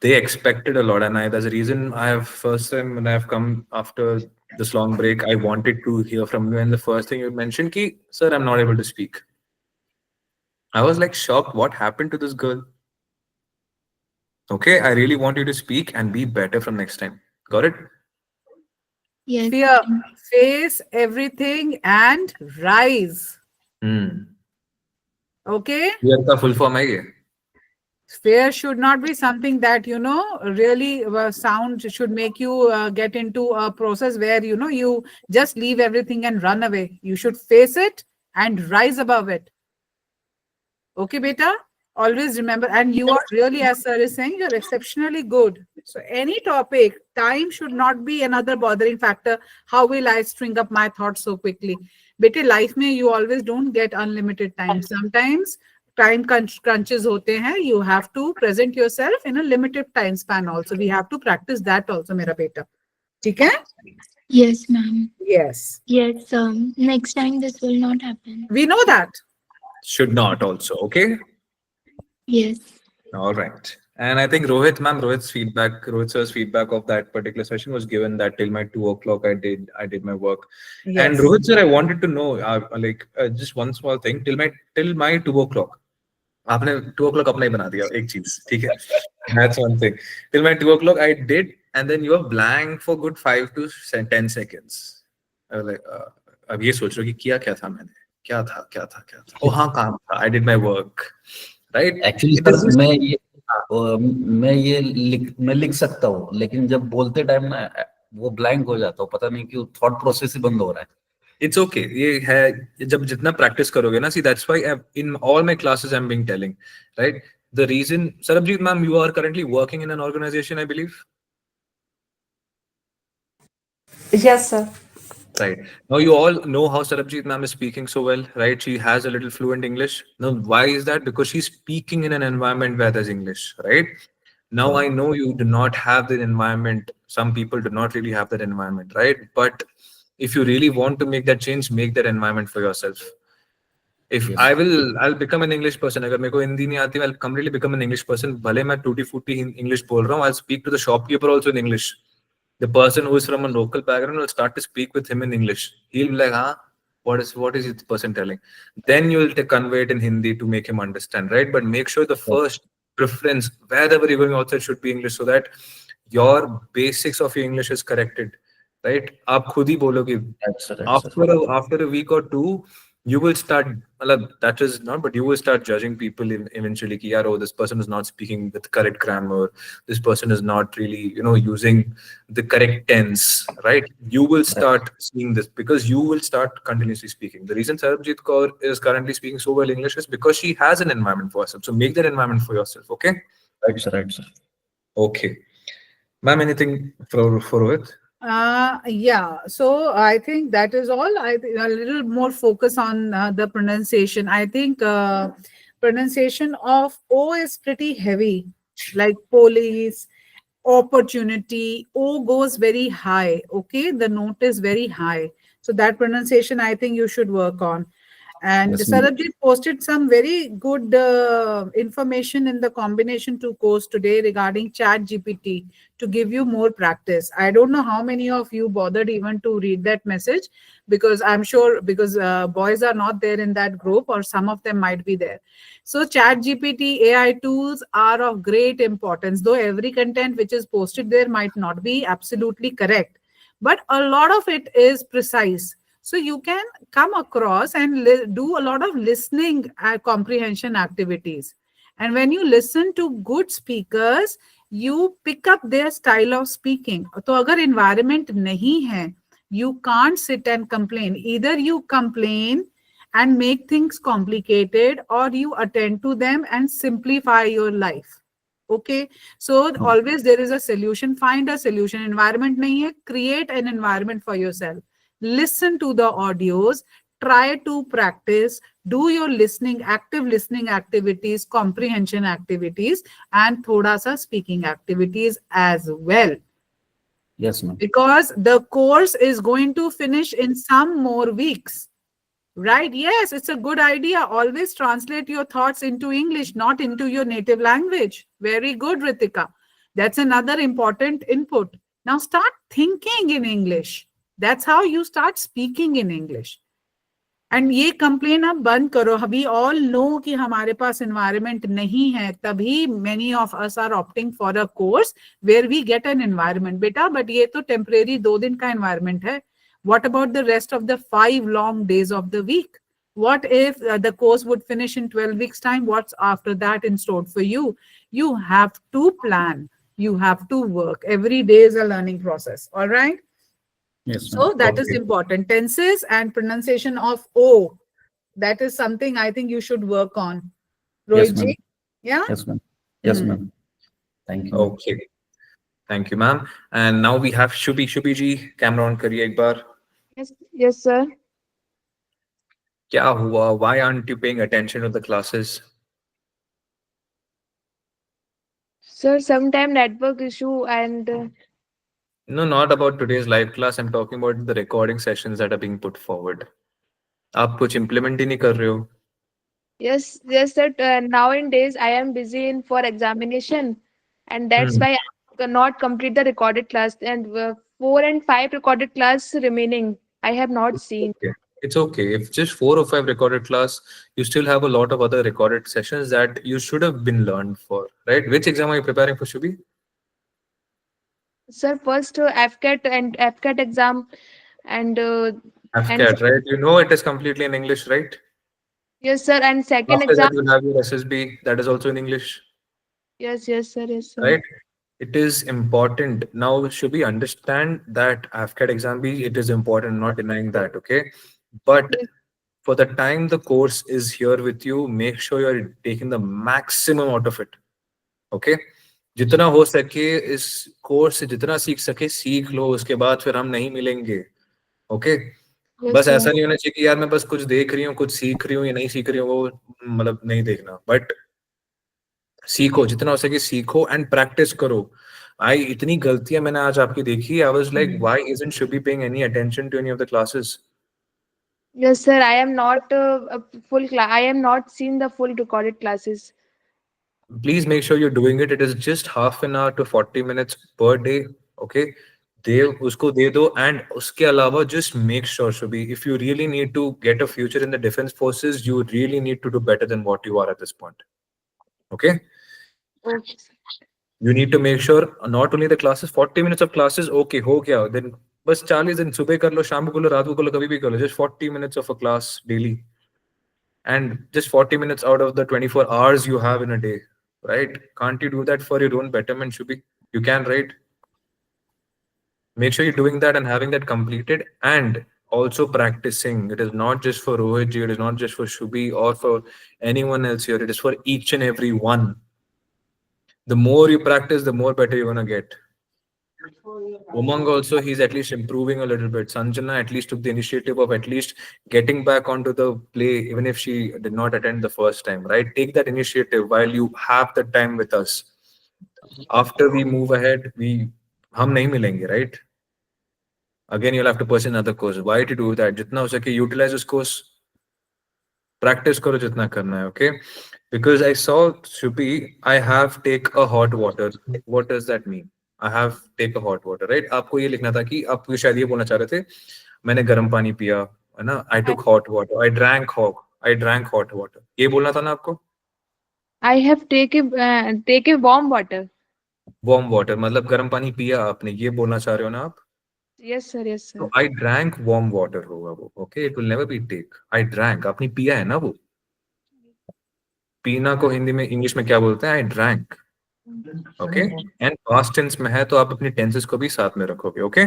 They expected a lot, and I, there's a reason I have first time when I've come after this long break, I wanted to hear from you. And the first thing you mentioned, ki, sir, I'm not able to speak. I was like shocked. What happened to this girl? Okay, I really want you to speak and be better from next time. Got it? yes, Fear. Face everything and rise. Hmm. Okay? Fear का full form है ये. Fear should not be something that, really sound should make you get into a process where, you just leave everything and run away. You should face it and rise above it. Okay, beta? Always remember. And you are really, as sir is saying, you're exceptionally good. So, any topic, time should not be another bothering factor. How will I string up my thoughts so quickly? Beta, life mein you always don't get unlimited time. Sometimes time crunches hote hain. You have to present yourself in a limited time span also. We have to practice that also, mera beta. Okay? yes, ma'am. Yes. Yes, next time this will not happen. We know that. Should not also. Okay. Yes, All right. And I think Rohit's feedback, Rohit sir's feedback of that particular session was given that till my 2 o'clock I did my work. And Yes. Rohit sir, I wanted to know, just one small thing. Till my 2 o'clock, आपने 2 o'clock अपना ही बना दिया एक चीज, ठीक है? That's one thing. Till my 2 o'clock I did, and then you were blank for good 5 to 10 seconds. I was like, अब ये सोच रहे हो कि किया क्या था मैंने? क्या था ओ हाँ, काम था, I did my work, right? Actually This sir, is मैं लिख सकता हूँ, लेकिन जब बोलते टाइम मैं वो ब्लैंक हो जाता हूँ, पता नहीं क्यों, थॉट प्रोसेस ही बंद हो रहा है। it's okay. ये है, जब जितना practice करोगे ना, see that's why in all my classes I'm being telling, right? The reason, Sarabjit ma'am, you are currently working in an organization, I believe. Yes, sir. Right. Now you all know how Sarabjit ma'am is speaking so well, right? She has a little fluent English. Now, why is that? Because she's speaking in an environment where there's English, right? Now I know you do not have that environment. Some people do not really have that environment, right? But if you really want to make that change, make that environment for yourself. If yes I will, I'll become an English person. अगर मेरे को हिंदी नहीं आती, I'll completely become an English person. भले मैं टूटी फूटी English बोल रहा हूँ, I'll speak to the shopkeeper also in English. The person who is from a local background will start to speak with him in English. He'll be like, "Huh, what is this person telling?" Then you will convey it in Hindi to make him understand, right? But make sure the first preference wherever you're going outside should be English, so that your basics of your English is corrected, right? आप खुद ही बोलोगे right sir. after a week or two, you will start, matlab, that is not, but you will start judging people eventually ki, yaar, oh, this person is not speaking with correct grammar, this person is not really, using the correct tense, right? You will start seeing this because you will start continuously speaking. The reason Sarabjit Kaur is currently speaking so well English is because she has an environment for herself. So make that environment for yourself, okay? Right sir. Okay. Ma'am, anything for Rohit? Yeah, so I think that is all. I think a little more focus on the pronunciation. I think pronunciation of O is pretty heavy, like police, opportunity. O goes very high. Okay, the note is very high. So that pronunciation, I think you should work on. And yes ma'am. Sarabjit posted some very good information in the combination two course today regarding Chat GPT to give you more practice. I don't know how many of you bothered even to read that message, because I'm sure because boys are not there in that group, or some of them might be there. So Chat GPT AI tools are of great importance, though every content which is posted there might not be absolutely correct, but a lot of it is precise. So you can come across and do a lot of listening comprehension activities. And when you listen to good speakers, you pick up their style of speaking. तो अगर environment नहीं है, you can't sit and complain. Either you complain and make things complicated, or you attend to them and simplify your life. Okay, so always there is a solution. Find a solution. Environment nahi hai, create an environment for yourself. Listen to the audios, try to practice, do your listening, active listening activities, comprehension activities, and thoda sa speaking activities as well. Yes ma'am. Because the course is going to finish in some more weeks. Right? Yes, it's a good idea. Always translate your thoughts into English, not into your native language. Very good, Ritika. That's another important input. Now start thinking in English. That's how you start speaking in English. And ये complain अब बंद करो. अभी all know कि हमारे पास environment नहीं है, तभी many of us are opting for a course where we get an environment. बेटा बट ये तो टेम्परेरी 2 दिन का एनवायरमेंट है. What about the rest of the 5 long days of the week? What if the course would finish in 12 weeks time? What's after that in store for you? You have to plan. You have to work. Every day is a learning process. All right. Yes So ma'am. that is Okay. important. Tenses and pronunciation of O. That is something I think you should work on. Yes Rohit ma'am. ji? Yeah? Yes ma'am. Yes Hmm. Ma'am. Thank you ma'am. Okay. Thank you, ma'am. And now we have Shubhi. Shubhi ji, camera on करिए एक बार. Yes, sir. क्या हुआ? Why aren't you paying attention to the classes? Sir, sometime network issue and No, not about today's live class. I'm talking about the recording sessions that are being put forward. आप कुछ implement ही नहीं कर रहे हो. yes, sir. Nowadays I am busy in for examination, and that's Hmm. why I cannot complete the recorded class. And 4 and 5 recorded class remaining. I have not It's seen. okay. It's okay. If just 4 or 5 recorded class, you still have a lot of other recorded sessions that you should have been learned for, right? Which exam are you preparing for, Shubhi? Sir, first FCAT and FCAT exam, and And AFCAT, right? You know it is completely in English, right? yes, sir. And second After exam. that, you'll have your SSB, that is also in English, Yes, yes, sir. Yes, sir. right? It is important. Now, should we understand that AFCAT exam be it is important, not denying that, okay? But Yes, for the time the course is here with you, make sure you're taking the maximum out of it, okay? जितना हो सके इस course से जितना सीख सके सीख लो, उसके बाद फिर हम नहीं मिलेंगे, ओके? yes, बस sir. ऐसा नहीं होना चाहिए कि यार मैं बस कुछ देख रही हूँ, कुछ सीख रही हूँ या नहीं सीख रही हूँ, वो मतलब नहीं देखना, बट सीखो जितना हो सके सीखो एंड प्रैक्टिस करो। आई इतनी गलतियां मैंने आज आपकी देखी, I was like why isn't should be paying any attention to any of the classes? Yes, sir. I am not a full class. I am not seen the full recorded classes. Please make sure you're doing it. It is just half an hour to 40 minutes per day, okay? दे उसको दे दो and उसके अलावा just make sure Shubhi, if you really need to get a future in the defense forces, you really need to do better than what you are at this point, okay? Okay, sir. You need to make sure not only the classes, 40 minutes of classes, okay, हो गया, then बस 40 दिन सुबह कर लो, शाम को कर लो, रात को कर लो, कभी भी कर लो, just 40 minutes of a class daily, and just 40 minutes out of the 24 hours you have in a day, right? Can't you do that for your own betterment, Shubhi? You can, right? Make sure you're doing that and having that completed and also practicing. It is not just for Rohit ji, it is not just for Shubhi or for anyone else here. It is for each and every one. The more you practice, the more better you're gonna get. Umang also, he's at least improving a little bit. Sanjana at least took the initiative of at least getting back onto the play, even if she did not attend the first time, right? Take that initiative while you have the time with us. After we move ahead, हम नहीं मिलेंगे, right? Again, you'll have to pursue another course. Why to do that? जितना हो सके utilize this course. Practice करो जितना करना है, okay? Because I saw Shruti, I have take a hot water. What does that mean? I have take a hot water, right? आपको ये लिखना था कि आप ये शायद ये बोलना चाह रहे थे, मैंने गर्म पानी पिया, है ना? I took hot water. I drank hot water. ये बोलना था ना आपको? I have take a warm water. Warm water मतलब गर्म पानी पिया आपने, ये बोलना चाह रहे हो ना आप? Yes, sir. Yes, तो sir. I drank warm water होगा वो, okay? It will never be take. I drank, आपने पिया है ना वो? पीना को हिंदी में इंग्लिश में क्या बोलते हैं? I drank, okay? And past tense में है तो आप अपने टेंसेस को भी साथ में रखोगे, okay?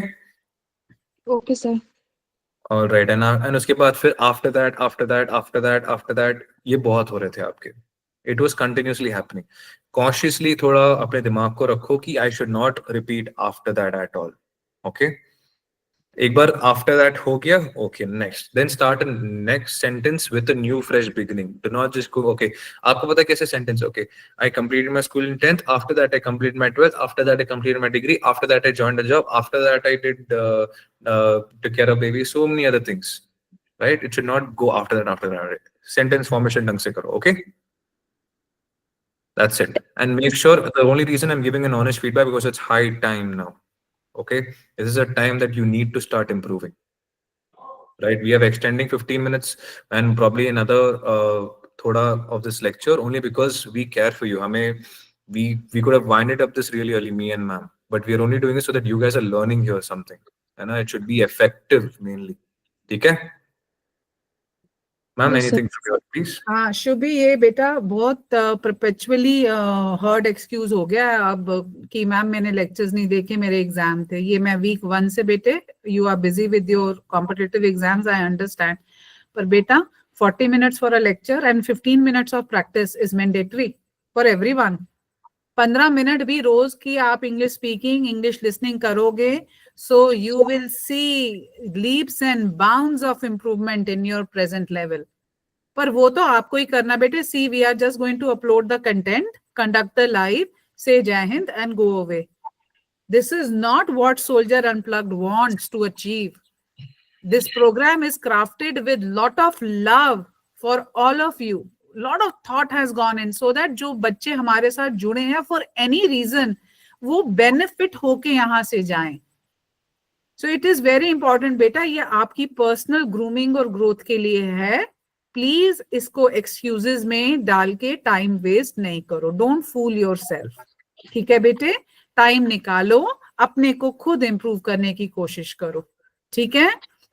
Okay, sir. Alright, and उसके बाद फिर after that after that after that after that ये बहुत हो रहे थे आपके. It was continuously happening. Consciously थोड़ा अपने दिमाग को रखो कि I should not repeat after that at all, okay? एक बार आफ्टर दैट हो गया, okay, next, then start next sentence with a new fresh beginning. Do not just go, okay, आपको पता है कैसे sentence, okay, I completed my school in 10th, after that I completed my 12th, after that I completed my degree, after that I joined a job, after that I did took care of baby, so many other things, right? It should not go after that. Sentence formation ढंग से करो, okay? That's it. And make sure, the only reason I'm giving an honest feedback because it's high time now. Okay, this is a time that you need to start improving, right? We are extending 15 minutes and probably another thoda of this lecture only because we care for you. We could have winded up this really early, me and ma'am, but we are only doing it so that you guys are learning here something, and it should be effective mainly. Okay, ma'am, Yes, sir. anything from you, please? हाँ शुभी, ये बेटा बहुत perpetually heard excuse हो गया है अब कि ma'am मैंने लेक्चर्स नहीं देखे, मेरे एग्जाम थे. ये मैं वीक 1 से बेटे, you are busy with your competitive exams, I understand, पर बेटा 40 minutes for a lecture and 15 minutes of practice is mandatory for everyone. 15 minute भी रोज की आप इंग्लिश स्पीकिंग, इंग्लिश लिसनिंग करोगे, so you will see leaps and bounds of improvement in your present level. पर वो तो आपको ही करना बेटे. See we are just going to upload the content, conduct the live, say Jai Hind and go away. This is not what soldier unplugged wants to achieve. This program is crafted with lot of love for all of you. Lot of thought has gone in so that जो बच्चे हमारे साथ जुड़े हैं for any reason, वो benefit होके यहाँ से जाएं. So it is very important बेटा, ये आपकी पर्सनल ग्रूमिंग और ग्रोथ के लिए है. प्लीज इसको एक्सक्यूजेस में डाल के टाइम वेस्ट नहीं करो. Don't fool yourself. ठीक है बेटे, टाइम निकालो, अपने को खुद इंप्रूव करने की कोशिश करो. ठीक है,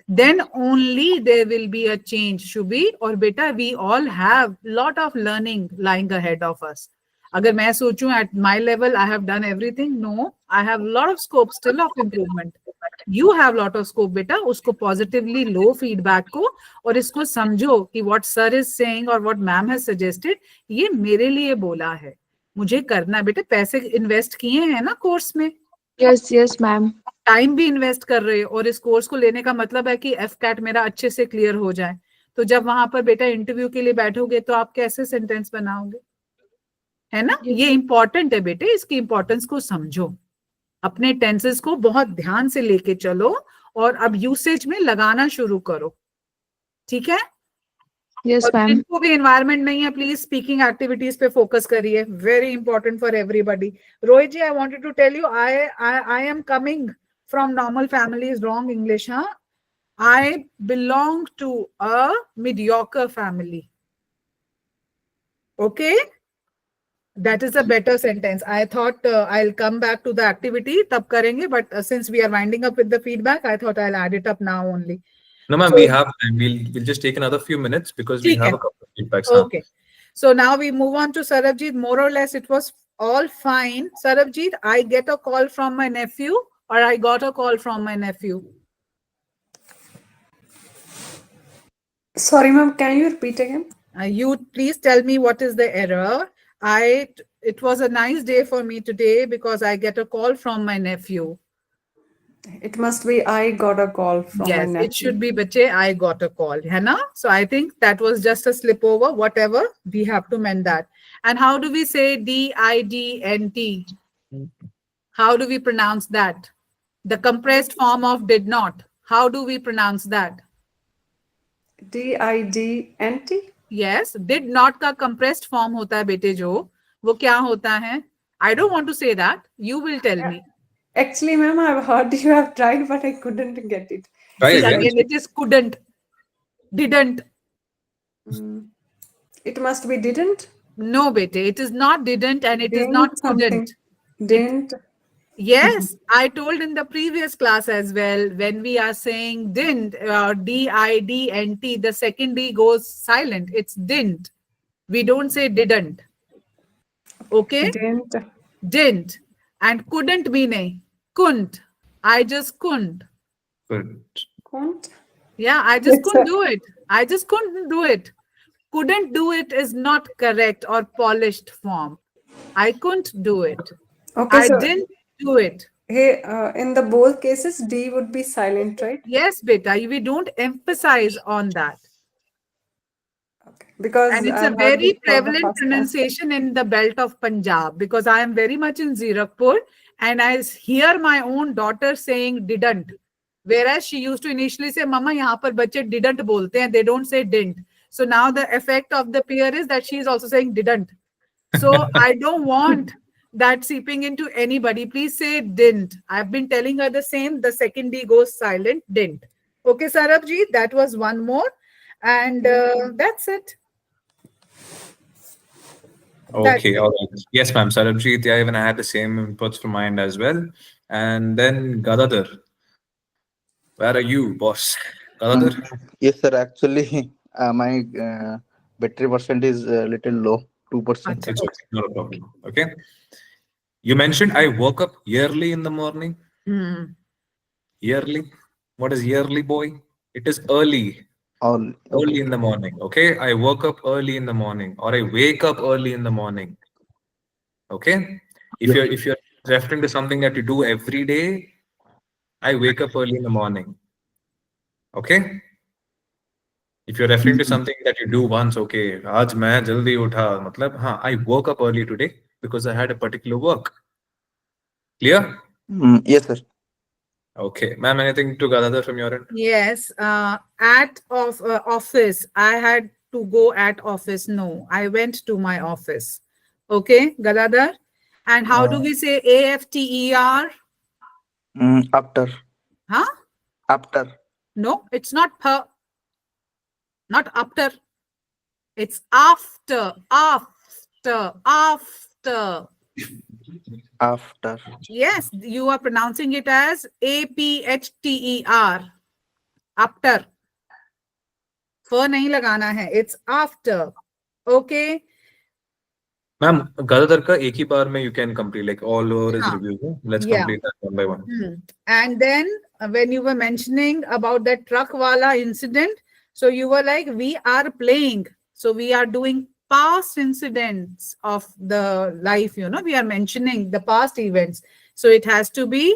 then only there will be a change, Shubhi. Or beta, we all have lot of learning lying ahead of us. अगर मैं सोचूं at my level I have done everything, no, I have a lot of scope still of improvement. You have lot of scope, बेटा. उसको positively लो feedback को और इसको समझो कि what sir is saying or what ma'am has suggested ये मेरे लिए बोला है, मुझे करना है. बेटा पैसे इन्वेस्ट किए हैं ना कोर्स में, Yes, yes, ma'am. टाइम भी इन्वेस्ट कर रहे हो और इस कोर्स को लेने का मतलब है कि एफ कैट मेरा अच्छे से क्लियर हो जाए. तो जब वहां पर बेटा इंटरव्यू के लिए बैठोगे तो आप कैसे सेंटेंस बनाओगे, है ना. Yes. ये इंपॉर्टेंट है बेटे, इसकी इंपॉर्टेंस को समझो, अपने टेंसेस को बहुत ध्यान से लेके चलो और अब यूसेज में लगाना शुरू करो. ठीक है. Yes, और ma'am. जिनको भी एनवायरमेंट नहीं है प्लीज स्पीकिंग एक्टिविटीज पे फोकस करिए, very important for everybody. Rohit ji, I wanted to tell you, I am coming from normal families, wrong English, huh? I belong to a mediocre family. Okay? That is a better sentence. I thought I'll come back to the activity, tab karenge, but since we are winding up with the feedback, I thought I'll add it up now only. No, ma'am, So, we have time. We'll just take another few minutes because we ठीक have है. a couple of feedbacks. Huh? Okay. So now we move on to Sarabjit. More or less, it was all fine. Sarabjit, I get a call from my nephew, or I got a call from my nephew. Sorry, ma'am, can you repeat again? You please tell me what is the error. It was a nice day for me today because I get a call from my nephew. It must be I got a call from my Yes, nephew. it should be bache, I got a call, है ना? So I think that was just a slip over. Whatever, we have to mend that. And how do we say didnt? How do we pronounce that? The compressed form of did not. How do we pronounce that? DIDNT? Yes, did not का compressed form होता है बेटे जो, वो क्या होता है? I don't want to say that. You will tell me. Actually, ma'am, I've heard you have tried, but I couldn't get it. Try See, again. again, it is couldn't, didn't. It must be didn't. No, bete, it is not didn't and it is Didn't not something. couldn't. Didn't. Yes, I told in the previous class as well, when we are saying didn't, D-I-D-N-T, the second D goes silent. It's didn't. We don't say didn't. Okay? Didn't. Didn't. And couldn't meaning couldn't. I just couldn't. Good. Couldn't. Yeah, I just It's couldn't do it. I just couldn't do it. Couldn't do it is not correct or polished form. I couldn't do it. Okay, I so didn't do it. hey, in the both cases, D would be silent, right? Yes, beta. We don't emphasize on that. Okay. Because And it's a I've heard this very for the prevalent first time. pronunciation in the belt of Punjab because I am very much in Zirakpur and I hear my own daughter saying didn't. Whereas she used to initially say, Mama, yahan par bacche didn't bolte hain. They don't say didn't. So now the effect of the peer is that she is also saying didn't. So I don't want that seeping into anybody. Please say didn't. I've been telling her the same. The second D goes silent, didn't. Okay, Sarabji, that was one more. And that's it. That's Okay, it. all right. Yes, ma'am. Sarabjit, yeah, even I had the same inputs from mine as well. And then Gadadhar, where are you, boss? Gadadhar? Yes, sir. Actually, my battery percent is a little low, 2%. Acha, It's okay. okay, not a problem. Okay. You mentioned I woke up yearly in the morning. Hmm. Yearly? What is yearly, boy? It is early. All Early okay. in the morning. Okay. I woke up early in the morning, or I wake up early in the morning. Okay. Yes. If you're referring to something that you do every day, I wake up early in the morning. Okay. If you're referring to something that you do once, okay, आज मैं जल्दी उठा मतलब हाँ, I woke up early today because I had a particular work. Clear? Yes, sir. Okay, ma'am, anything to gather from your end? Yes. At office, I had to go at office. No, I went to my office. Okay, Galadhar. And how do we say AFTER? After. Huh? After. No, it's not per. Not after. It's after. After. After. After. Yes, you are pronouncing it as APHTER. After. F nahi lagana hai. It's after. Okay. Ma'am Gadadhar का एक ही बार में you can complete like all over his हाँ. review. Let's Yeah. complete that one by one. And then when you were mentioning about that truck wala incident, so you were like, we are playing. So we are doing past incidents of the life, you know, we are mentioning the past events. So it has to be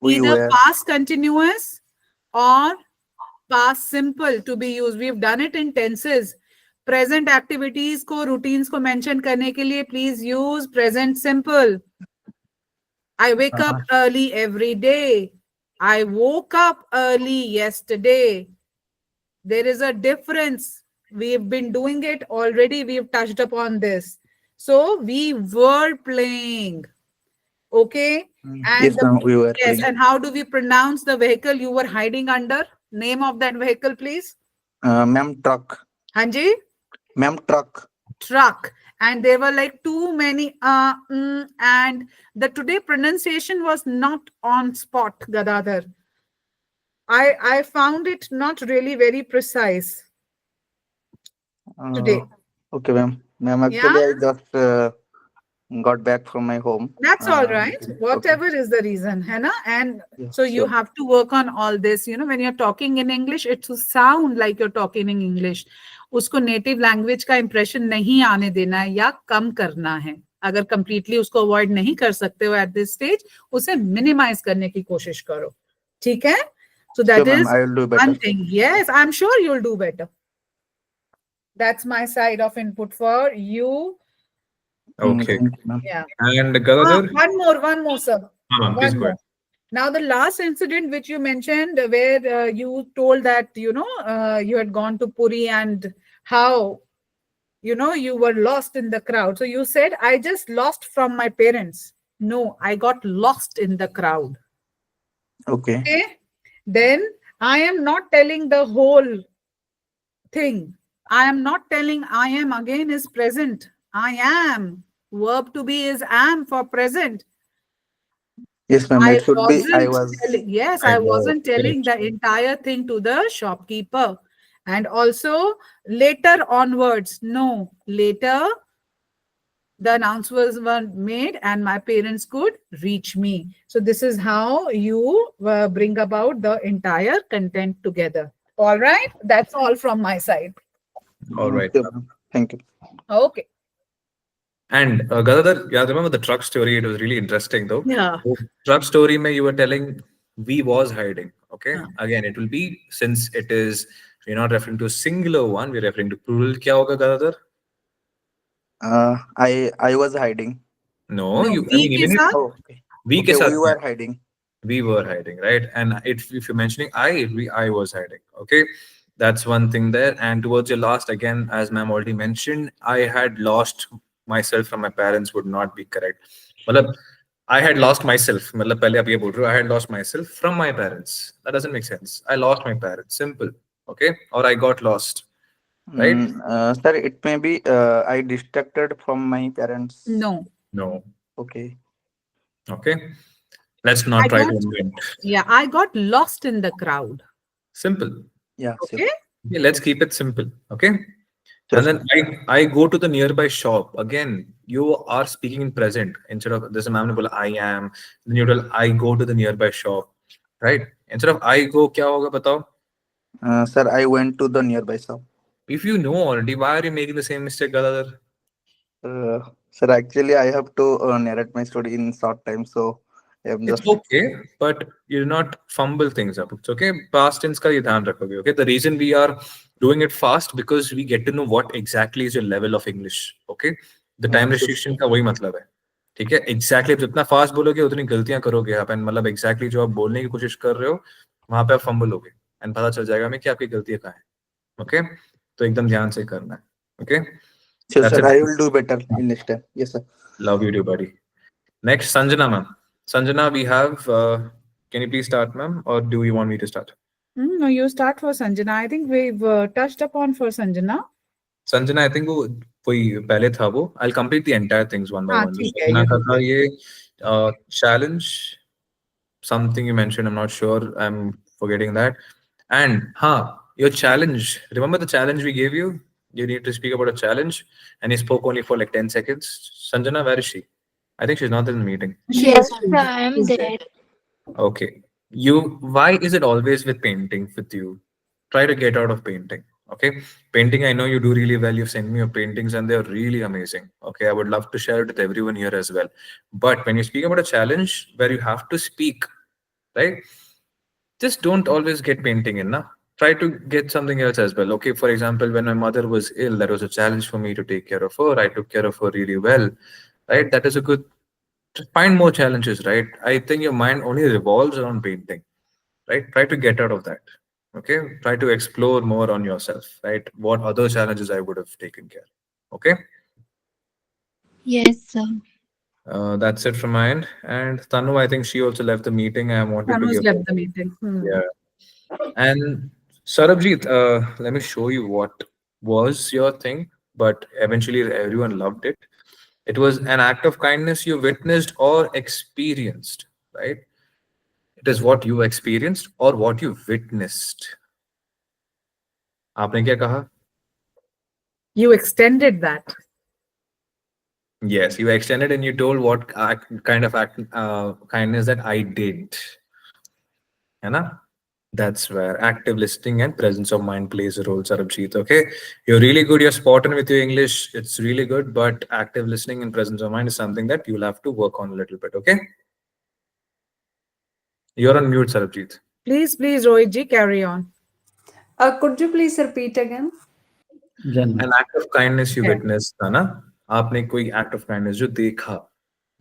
We either were. past continuous or past simple to be used. We've done it in tenses. Present activities को routines को mention करने के लिए please use present simple. I wake up early every day. I woke up early yesterday. There is a difference. We've been doing it already. We've touched upon this. So we were playing. Okay. And Yes, ma'am. We were yes, playing. and how do we pronounce the vehicle you were hiding under? Name of that vehicle, please. Ma'am, truck. Hanji? Ma'am, truck. Truck. And there were like too many and the today pronunciation was not on spot, Gadadhar. I found it not really very precise today. Okay, ma'am. Ma'am, Yeah, actually, I just got back from my home. that's all right. Okay. Whatever is the reason, है ना? And Yeah, so you sure. have to work on all this. You know, when you're talking in English, it should sound like you're talking in English. उसको native language का impression नहीं आने देना है या कम करना है. अगर कंप्लीटली उसको अवॉइड नहीं कर सकते हो एट दिस स्टेज, उसे मिनिमाइज करने की कोशिश करो. ठीक है? So that Sure, ma'am. is I will do better. one thing. Yes, I'm sure you'll do better. That's my side of input for you. Okay. Thank you, ma'am. Yeah. And Gadadhar? One more, sir. Ma'am, please One go more. ahead. Now, the last incident which you mentioned, where you told that, you know, you had gone to Puri and how, you know, you were lost in the crowd. So you said, I just lost from my parents. No, I got lost in the crowd. Okay. Okay. Then I am not telling the whole thing. I am not telling I am again is present. I am. Verb to be is am for present. Yes, ma'am. I It should be I wasn't was. telling, yes, I I was. wasn't telling the entire thing to the shopkeeper. And also later onwards, no, later the announcements were made and my parents could reach me. So this is how you bring about the entire content together. All right. That's all from my side. All right. Sure, ma'am. Thank you. Okay. And Gadadhar, yeah, remember the truck story? It was really interesting, though. Yeah. So, truck story, mein you were telling we was hiding. Okay. हाँ. Again, it will be since it is we're not referring to a singular one, we're referring to plural. Kya hoga, Gadadhar? I was hiding. No, No, you. I we mean, के even if साथ Oh, okay. we Okay, ke we saath were hiding. we were hiding, right? And if you're mentioning I was hiding. Okay, that's one thing there. And towards your last, again, as ma'am already mentioned, I had lost myself from my parents would not be correct. Matlab, I had lost myself. Matlab, pehle aap ye bol rahe ho, I had lost myself from my parents. That doesn't make sense. I lost my parents. Simple. Okay, or I got lost. Right? Sir, it may be I distracted from my parents. no. No. Okay. Okay. Let's not I try to got invent. I got lost in the crowd. Simple. Yeah, sure. Okay. Okay, let's keep it simple. Okay. Sure, And then I go to the nearby shop. Again, you are speaking in present instead of there's a ma'am ne bola, I am. Then you tell I go to the nearby shop. Right? Instead of I go, kya hoga batao? Sir, I went to the nearby shop. If you know already, why are you making the same mistake, Gadadhar? Sir, actually, I have to narrate my story in short time, so I'm It's just. okay, but you do not fumble things up. It's okay. Past tense ka ye dhyan rakhoge. Okay. The reason we are doing it fast because we get to know what exactly is your level of English. Okay. The time Sure. restriction का वही मतलब है. ठीक है. Exactly जितना fast बोलोगे उतनी गलतियां करोगे आप. And मतलब exactly जो आप बोलने की कोशिश कर रहे हो वहां पे आप fumble होगे. And पता चल जाएगा हमें कि आपकी गलतियां कहाँ हैं. Okay. तो एकदम ध्यान से करना है. Okay. Sure, That's sir. it. I will do better in next time. Yes, sir. Love you, dear buddy. Next, Sanjana, ma'am. Sanjana, we have. Can you please start, ma'am, or do you want me to start? No, you start for Sanjana. I think we've touched upon for Sanjana. Sanjana, I think वो कोई पहले था वो. I'll complete the entire things one by हाँ, one. जो ठीक है, Sanjana you का do था that. ये challenge something you mentioned. I'm not sure. I'm forgetting that. And your challenge. Remember the challenge we gave you? You need to speak about a challenge, and you spoke only for like 10 seconds. Sanjana, where is she? I think she's not in the meeting. She Yes, is. sir, I am She's there. there. Okay. You, why is it always with painting with you? Try to get out of painting. Okay. Painting, I know you do really well. You've sent me your paintings and they're really amazing. Okay. I would love to share it with everyone here as well. But when you speak about a challenge where you have to speak, right? Just don't always get painting in, na? Try to get something else as well. Okay. For example, when my mother was ill, that was a challenge for me to take care of her. I took care of her really well. Right. That is a good, find more challenges, right? I think your mind only revolves around painting, right? Try to get out of that. Okay. Try to explore more on yourself, right? What other challenges I would have taken care. Okay. Yes, sir. That's it from my end. And Tanu, I think she also left the meeting. I wanted to Tanu's give her. left the meeting. Yeah. And Sarabjit, let me show you what was your thing, but eventually everyone loved it. It was an act of kindness you witnessed or experienced, right? It is what you experienced or what you witnessed. आपने क्या कहा? You extended that. Yes, you extended and you told what kind of kindness that I did. है ना? That's where active listening and presence of mind plays a role, Sarabjit. Okay, you're really good. You're spot on with your English. It's really good, but active listening and presence of mind is something that you'll have to work on a little bit. Okay, you're on mute, Sarabjit. Please, Rohit ji, carry on. Could you please repeat again? An act of kindness you Yeah. witnessed था ना? आपने कोई act of kindness जो देखा,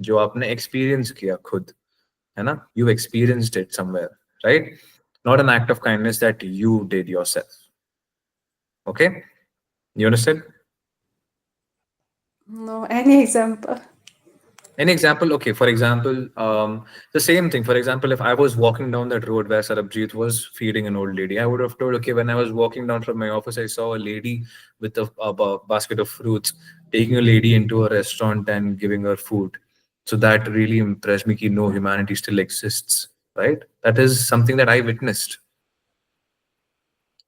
जो आपने experience किया खुद, है ना? You experienced it somewhere, right? Not an act of kindness that you did yourself. Okay, you understand? No, any example? An example, okay, for example, the same thing. For example, if I was walking down that road where Sarabjit was feeding an old lady, I would have told, okay, when I was walking down from my office, I saw a lady with a basket of fruits taking a lady into a restaurant and giving her food. So that really impressed me. Ki no, humanity still exists, right? That is something that I witnessed,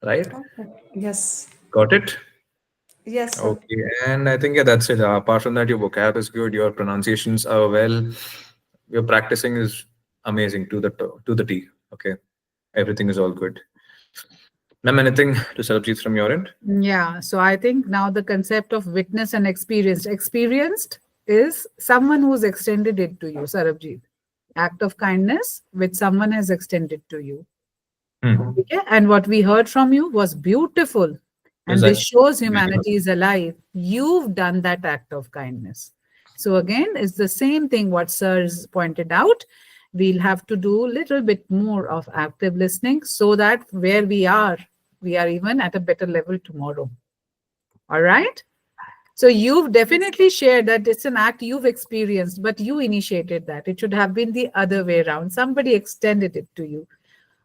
right? Okay. Yes. Got it? Yes, sir. Okay, and I think yeah, that's it. Apart from that, your vocab is good, your pronunciations are well, your practicing is amazing to the T. Okay, everything is all good. Ma'am, anything to Sarabjit from your end? Yeah. So I think now the concept of witness and experienced. Experienced is someone who's extended it to you, Sarabjit. Act of kindness which someone has extended to you. Hmm. Okay. And what we heard from you was beautiful. And this Exactly. shows humanity is alive. You've done that act of kindness. So again, it's the same thing what Sir's pointed out. We'll have to do a little bit more of active listening so that where we are even at a better level tomorrow. All right. So you've definitely shared that it's an act you've experienced, but you initiated that. It should have been the other way around. Somebody extended it to you,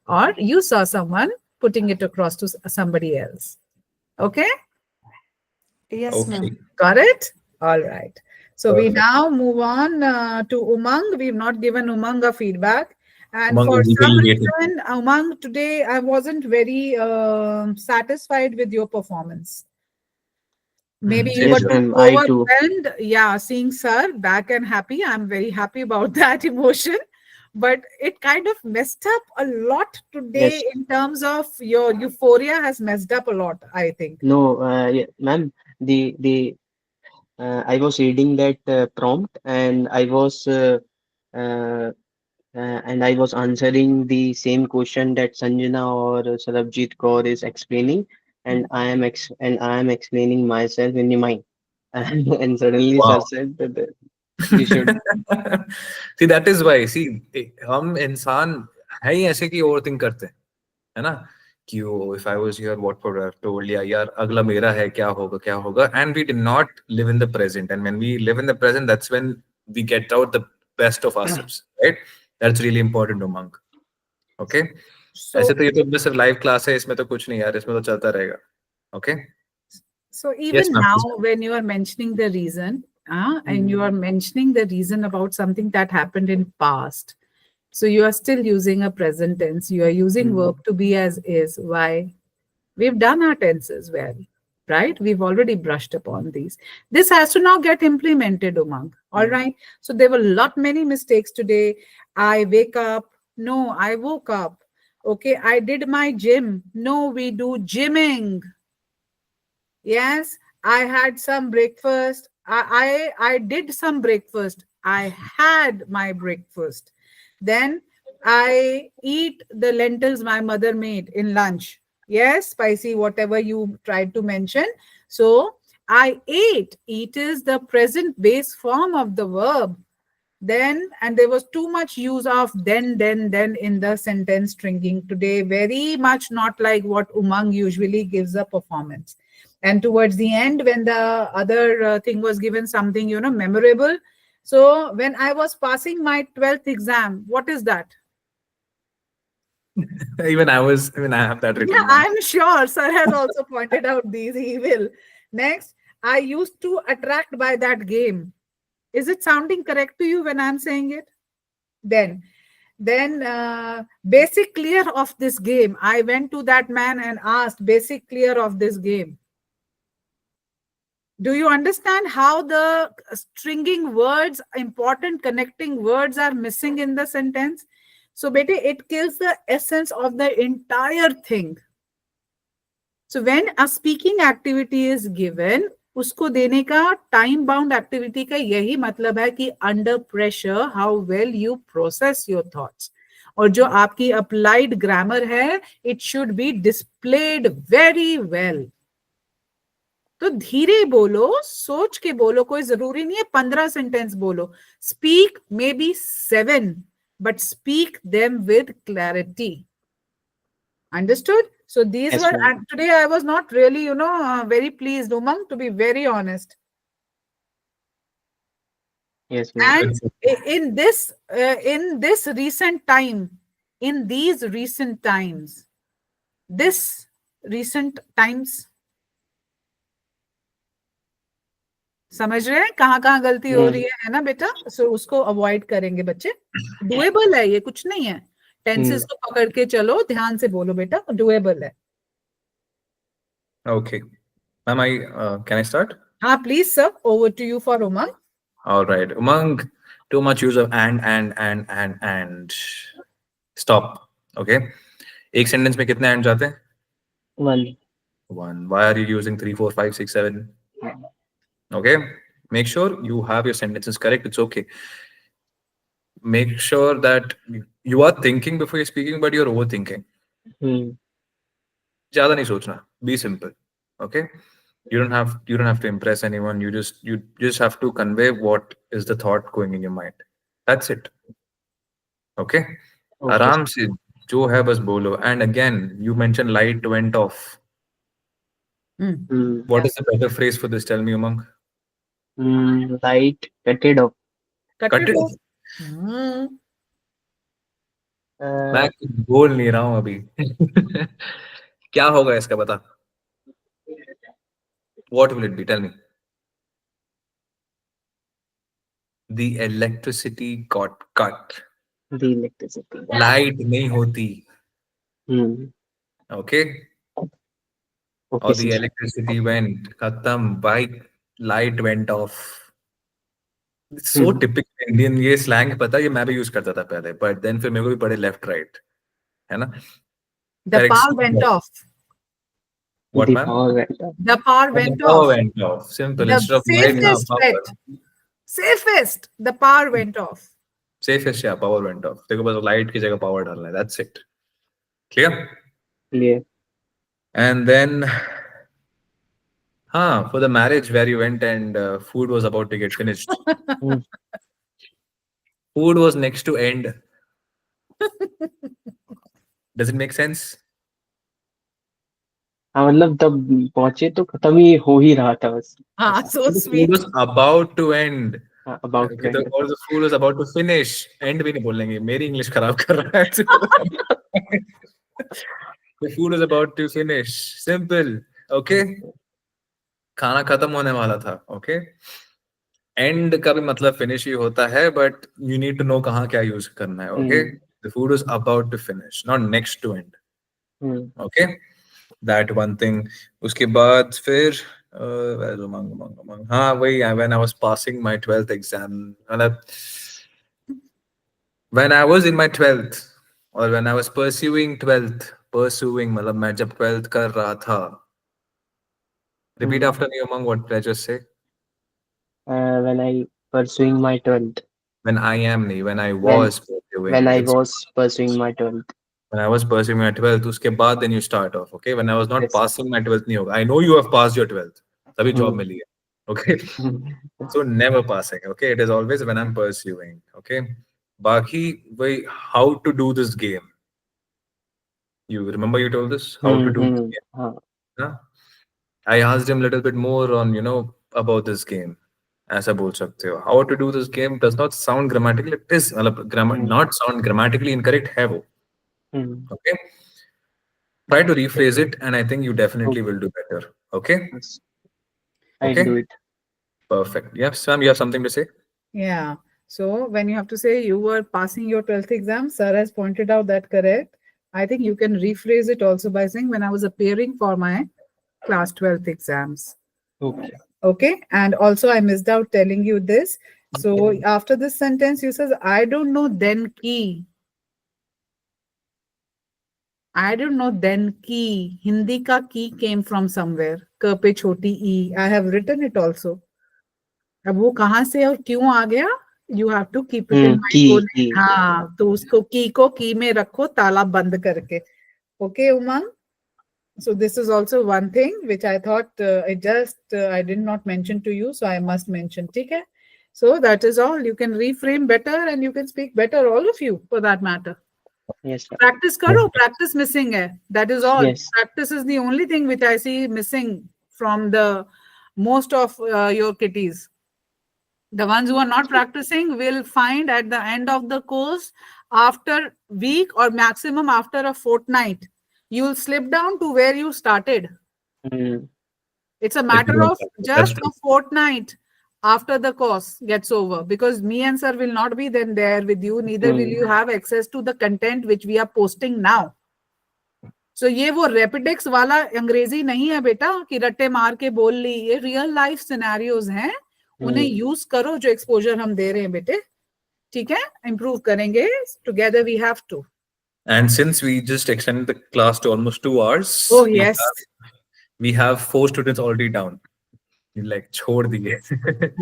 or you saw someone putting it across to somebody else. Okay. Yes, Okay. ma'am. Got it? All right. So we Perfect. now move on to Umang. We've not given Umang a feedback. And Umang for is some eagerly waiting. reason, Umang, today I wasn't very satisfied with your performance. Maybe you Same were Yes, here. too ma'am. I too. overwhelmed. Yeah, seeing Sir back and happy. I'm very happy about that emotion. But it kind of messed up a lot Yes. today in terms of your euphoria has messed up a lot, I think. No, yeah, ma'am. The I was reading that prompt, uh, and I was answering the same question that Sanjana or Sarabjit Kaur is explaining, and I am explaining myself in the mind, and suddenly sir Wow. said that you should. See, that is why. See, हम इंसान है ही ऐसे कि over think करते हैं, है ना? कि ओ, if I was here, what would I have told? या यार अगला मेरा है, क्या होगा? And we did not live in the present. And when we live in the present, that's when we get out the best of ourselves, right? That's really important, Umang. Okay? ऐसे So तो ये तो बस सिर्फ live class है, इसमें तो कुछ नहीं यार, इसमें तो चलता रहेगा. Okay? So Yes, even ma'am. now, Please. when you are mentioning the reason, and you are mentioning the reason about something that happened in past, So you are still using a present tense. You are using Hmm. verb to be as is. Why? We've done our tenses well, right? We've already brushed upon these. This has to now get implemented, Umang. All Hmm. right. So there were a lot many mistakes today. I wake up. No, I woke up. Okay, I did my gym. No, we do gymming. Yes, I had some breakfast. I did some breakfast. I had my breakfast. Then I eat the lentils my mother made in lunch. Yes, spicy, whatever you tried to mention. So I ate. Eat is the present base form of the verb. Then, and there was too much use of then in the sentence stringing today, very much not like what Umang usually gives a performance. And towards the end, when the other thing was given something, memorable. So when I was passing my 12th exam, what is that? Even I have that Yeah, written down. I'm sure sir has also pointed out these. He will. Next, I used to attract by that game. Is it sounding correct to you when I'm saying it? Then basic clear of this game. I went to that man and asked basic clear of this game. Do you understand how the stringing words, important connecting words are missing in the sentence? So bete, it kills the essence of the entire thing. So when a speaking activity is given, उसको देने का time bound activity का यही मतलब है कि under pressure how well you process your thoughts, और जो आपकी अप्लाइड ग्रामर है it should be displayed very well. तो धीरे बोलो, सोच के बोलो, कोई जरूरी नहीं है 15 सेंटेंस बोलो. Speak may be 7 but speak them with clarity. Understood? So these Yes, were, ma'am. and today I was not really, very pleased, Umang, to be very honest. Yes, ma'am. And in this recent time, in these recent times, this recent times, समझ रहे हैं कहाँ कहाँ गलती हो रही है ना बेटा? सो उसको अवॉइड करेंगे बच्चे. डुएबल है, ये कुछ नहीं है. टेंसेस को पकड़ के चलो, ध्यान से बोलो बेटा, डुएबल है. Okay. Ma'am, can I start? हाँ please sir, over to you for Umang. All right. Umang, too much use of and. Stop. Okay. एक sentence में कितने and जाते हैं? One. One. Why are you using 3, 4, 5, 6, 7? Okay. Make sure you have your sentences correct. It's okay. Make sure that you are thinking before you're speaking, but you're overthinking. Hmm. ज़्यादा नहीं सोचना. Be simple. Okay. You don't have to impress anyone. You just have to convey what is the thought going in your mind. That's it. Okay. Okay. आराम से जो है बस बोलो. And again, you mentioned light went off. Hmm. What is the better phrase for this? Tell me, Umang. Light cutted off. Cut Cut it it. off. मैं Uh, कुछ बोल नहीं रहा हूँ अभी. क्या होगा इसका बता. What will it be? Tell me. The electricity got cut. the electricity. Light नहीं होती. Hmm. Okay. Okay, Or the sir. electricity went. खत्म. Light went off. सो Hmm. टिपिकल इंडियन ये स्लैंग पता है, ये मैं भी यूज करता था पहले, बट देन फिर मेरे को भी पड़े लेफ्ट राइट, है ना. The power went off. What The ma'am? power went off. The power went power off. Went off. Simple. The instead of light ना safest power. bet. Safest. The power went off. Safest या power went off. देखो बस light की जगह power डालना है. That's it. Clear? Clear. And then हाँ, for the marriage where you went and food was about to get finished. Hmm. Food was next to end. Does it make sense? हाँ मतलब तब पहुंचे तो खत्म ही हो ही रहा था बस. Ah, ऐसा. so The food sweet. was about to end. हाँ, about Okay, to end. or the food was about to finish. End भी नहीं बोलेंगे. मेरी इंग्लिश खराब कर रहा है. The food was about to finish. Simple. Okay. खाना खत्म होने वाला था. Okay. एंड का भी मतलब फिनिश ही होता है, but you need to know कहाँ क्या यूज करना है. Okay, Hmm. The food is about to finish, not next to end. Hmm. Okay, that one thing. उसके बाद फिर where is Umang? हाँ वही, when I was passing my 12th exam, मतलब when I was in my 12th और when I was pursuing 12th, pursuing मतलब मैं जब 12th कर रहा था. Repeat Hmm. after me, Umang, what did I just say? When I pursuing my 12th, When I am नहीं, when I when was when pursuing. I It's was pursuing my 12th. when I was pursuing my 12th, उसके बाद then you start off. Okay, when I was not Yes. passing my 12th नहीं होगा. I know you have passed your 12th. तभी job Hmm. मिली है. Okay, so never passing. Okay, it is always when I'm pursuing. Okay, बाकी वही, how to do this game. You remember you told this how to Hmm. do this Hmm. game. Huh. Huh? I asked him a little bit more on, about this game. ऐसा बोल सकते हो. How to do this game does not sound grammatically. It is मतलब Hmm. not sound grammatically incorrect है वो. Hmm. Okay. Try to rephrase it, and I think you definitely Okay. will do better. Okay. Yes. I Okay. do it. Perfect. Yes, Sam, you have something to say? Yeah. So when you have to say you were passing your 12th exam, sir has pointed out that correct. I think you can rephrase it also by saying when I was appearing for my class 12th exams. Okay. Okay. And also I missed out telling you this. So after this sentence, you says, I don't know then ki. I don't know then ki. Hindi ka ki came from somewhere. K pe choti e. I have written it also. अब वो कहाँ से और क्यों आ गया, you have to keep it in Hmm. Mind. Key. बोले Key. हाँ, तो उसको की में रखो, ताला बंद करके. Okay Umang, so this is also one thing which I thought I did not mention to you, so I must mention. ठीक है, so that is all. You can reframe better and you can speak better, all of you for that matter. Yes, sir. Practice करो, practice missing है, that is all. Yes. Practice is the only thing which I see missing from the most of your kitties. The ones who are not practicing will find at the end of the course, after week or maximum after a fortnight, you'll slip down to where you started. Hmm. It's a matter of Exactly. That's just true. a fortnight after the course gets over, because me and sir will not be then there with you, neither will Hmm. you have access to the content which we are posting now. So ये वो रेपिडेक्स वाला अंग्रेजी नहीं है बेटा कि रट्टे मार के बोल ली, ये रियल लाइफ सिनेरियोज हैं, उन्हें Hmm. यूज करो जो एक्सपोजर हम दे रहे हैं बेटे. ठीक है, इम्प्रूव करेंगे, together we have to. And since we just extended the class to almost 2 hours, oh yes, we have 4 students already down. Like छोड़ दिए.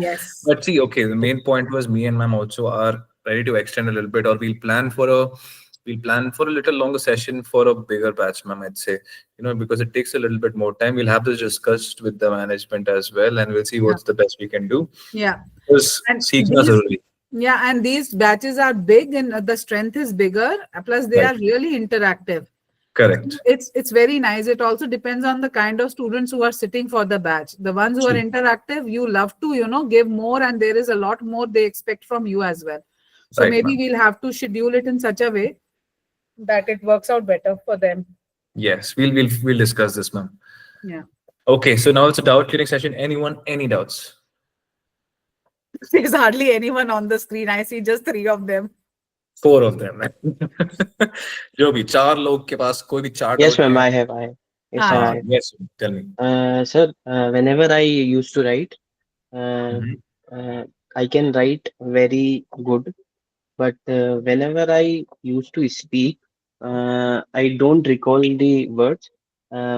Yes. But see, okay, the main point was me and ma'am also are ready to extend a little bit, or we'll plan for a little longer session for a bigger batch, ma'am. I'd say, because it takes a little bit more time. We'll have this discussed with the management as well, and we'll see Yeah. what's the best we can do. Yeah. Because And सीखना these, जरूरी. yeah, and these batches are big and the strength is bigger. Plus, they Right. are really interactive. Correct. It's very nice. It also depends on the kind of students who are sitting for the batch. The ones who are True. interactive, you love to, give more, and there is a lot more they expect from you as well. So Right, maybe ma'am. we'll have to schedule it in such a way that it works out better for them. Yes, we'll discuss this, ma'am. Yeah. Okay, so now it's a doubt clearing session. Anyone, any doubts? There's hardly anyone on the screen. I see just 3 of them. 4 of them. जो भी 4 लोग के पास कोई भी 4 Yes, doubt ma'am. है. I have. I have. Yes, sir. I have. Yes, tell me. Sir, whenever I used to write, uh, Mhm. I can write very good, but whenever I used to speak, I don't recall the words.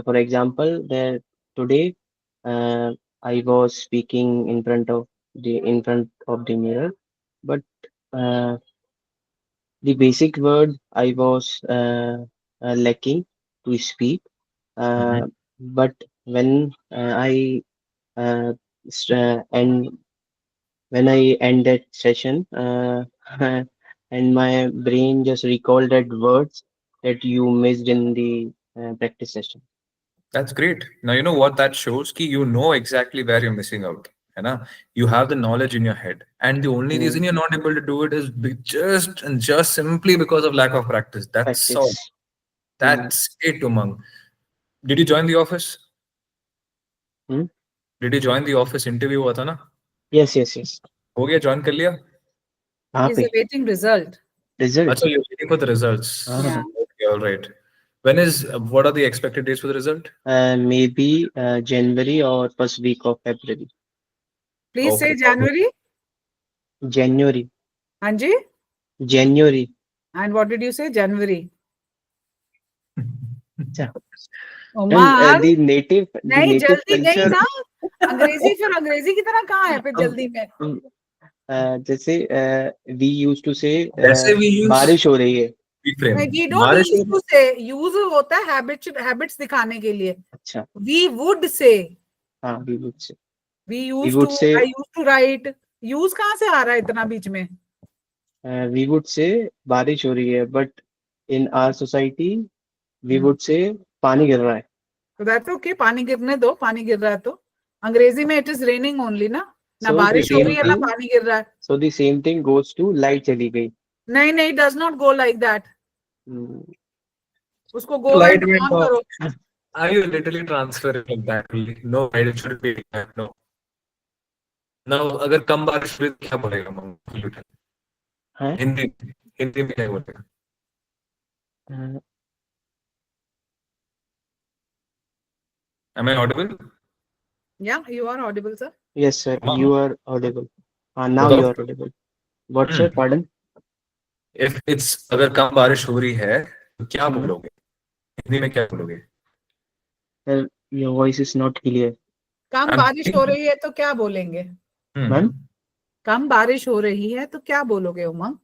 For example, today uh, I was speaking in front of the mirror, but uh, the basic word I was lacking to speak. Mhm. Uh, but when I uh, and when I end that session, and my brain just recalled that words that you missed in the practice session. That's great. Now you know what that shows ki you know exactly where you're missing out. है ना? You have the knowledge in your head. And the only Mm, reason you're not able to do it is just simply because of lack of practice. That's all. practice. Mm, That's it, Umang. Did you join the office? mm. Did you join the office? Interview हुआ था ना? Yes, yes, yes. हो गया, join कर लिया? कहाँ He's पे? awaiting result. Result? अच्छा, you're waiting for the results. Yeah. Okay, all right. What are the expected dates for the result? Maybe January or first week of February. Please say Okay. January. January. Anji? January. And what did you say? January. अच्छा. And Umar? the नहीं native जल्दी नहीं culture. ना, अंग्रेजी फिर अंग्रेजी की तरह कहाँ है फिर um, जल्दी में? जैसे we used to say वैसे we use बारिश हो रही है. reframe. नहीं, we don't बारिश use to say. Use होता है habits दिखाने के लिए. अच्छा. We would say. हाँ, we would say. We We used would to. say. I used to write. Use कहाँ से आ रहा है इतना बीच में? We would say बारिश हो रही है, but in our society we would say पानी गिर रहा है. So that's okay. पानी गिरने दो, पानी गिर रहा है तो. अंग्रेजी में it is raining only ना. ना So the बारिश हो same रही है ना thing. पानी गिर रहा है. So the same thing goes to light चली गई. नहीं नहीं, does not go like that. उसको go light and went on off. करो. Are you literally transferring like that? No, it should be like that. No. Now, अगर कम बारिश हुई तो क्या बोलेगा मम्मी? हैं? हिंदी में क्या बोलेगा? Am I audible? Yeah, you are audible, sir. Yes, sir. हाँ. You are audible. Now बताओ. you are audible. What, sir? Pardon? If it's अगर कम बारिश हो रही है तो क्या बोलोगे? हिंदी में क्या बोलोगे? Sir, your voice is not clear. कम बारिश हो रही है तो क्या बोलेंगे? मैम? कम बारिश हो रही है तो क्या बोलोगे उमंग?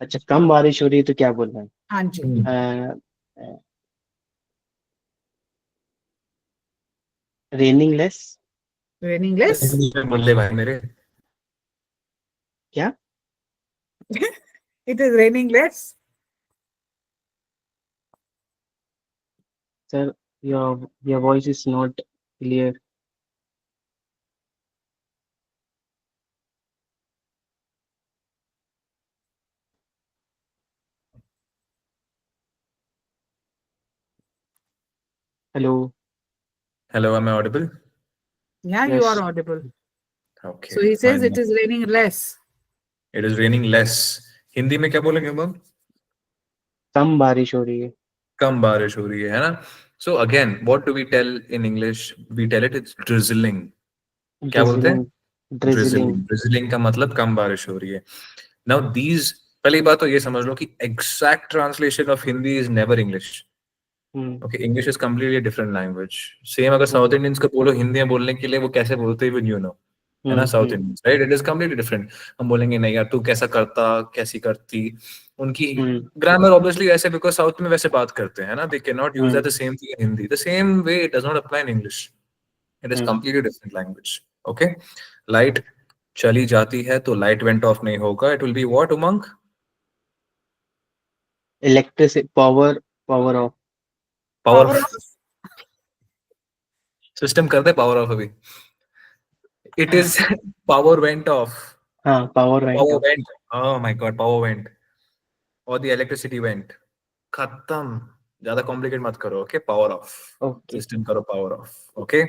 अच्छा, कम बारिश हो रही है तो क्या बोलना है? हाँ जी. Raining less. Raining less. Hindi में बोल ले भाई मेरे. क्या? It is raining less. Sir, your voice is not clear. Hello. Hello, am I audible? Yeah, you Yes. are audible. Okay. So he says fine. it is raining less. It is raining less. Hindi में क्या बोलेंगे मम? कम बारिश हो रही है. कम बारिश हो रही है ना? So again, what do we tell in English? We tell it's drizzling. क्या बोलते हैं? Drizzling. Drizzling का मतलब कम बारिश हो रही है. Now these, पहली बात तो ये समझ लो कि exact translation of Hindi is never English. Okay, English is completely a different language. Same अगर South Indians को बोलो हिंदी में बोलने के लिए वो कैसे बोलते हैं, you know, है ना? South Indians, right? It is completely different. हम बोलेंगे नहीं यार तू कैसा करता, कैसी करती. उनकी grammar obviously ऐसे because South में वैसे बात करते हैं ना. They cannot use that the same thing in Hindi. The same way it does not apply in English. It is completely different language. Okay, light चली जाती है तो light went off नहीं होगा. It will be what, Umang? Electricity, power off. Power system कर दे power off अभी. It is power went off. हाँ, power went Power off. went. Oh my god, power went. Or the electricity went. खत्म. ज़्यादा complicate मत करो, okay? Power off. Okay. System करो power off, okay?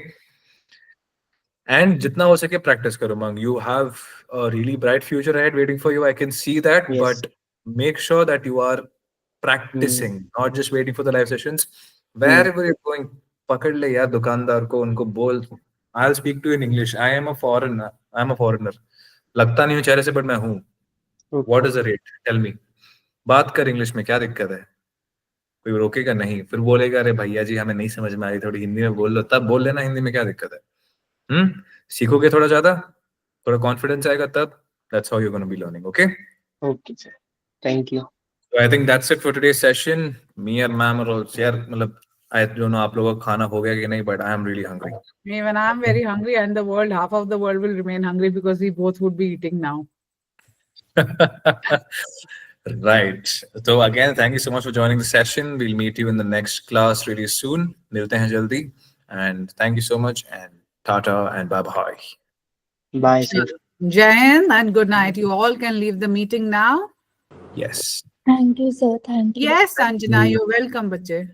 And जितना हो सके practice करो Mang. You have a really bright future ahead waiting for you. I can see that, Yes. but make sure that you are practicing, not just waiting for the live sessions. Wherever you're going, पकड़ ले यार दुकानदार को, उनको बोल. I'll speak to you in English. I am a foreigner. I'm a foreigner. लगता नहीं हूँ चेहरे से, but मैं हूँ. Okay. What is the rate? Tell me. बात कर इंग्लिश में, क्या दिक्कत है? कोई रोकेगा नहीं. फिर बोलेगा अरे भैया जी हमें नहीं समझ में आई, थोड़ी हिंदी में बोल लो. तब बोल लेना हिंदी में, क्या दिक्कत है? सीखोगे थोड़ा ज्यादा, थोड़ा कॉन्फिडेंस आएगा तब. That's how you're going to be learning. Okay. Okay, sir. Thank you. So I think that's it for today's session. Me and ma'am are also यार मतलब I don't know आप लोगों का खाना हो गया कि नहीं, but I am really hungry. Even I'm very hungry, and the world, half of the world will remain hungry because we both would be eating now. Right. So again, thank you so much for joining the session. We'll meet you in the next class really soon. मिलते हैं जल्दी. And thank you so much and tata and bye bye. Bye, sir. Jai Hind and good night. You all can leave the meeting now. Yes. Thank you, sir. Thank you. Yes, Sanjana, you're welcome, bache.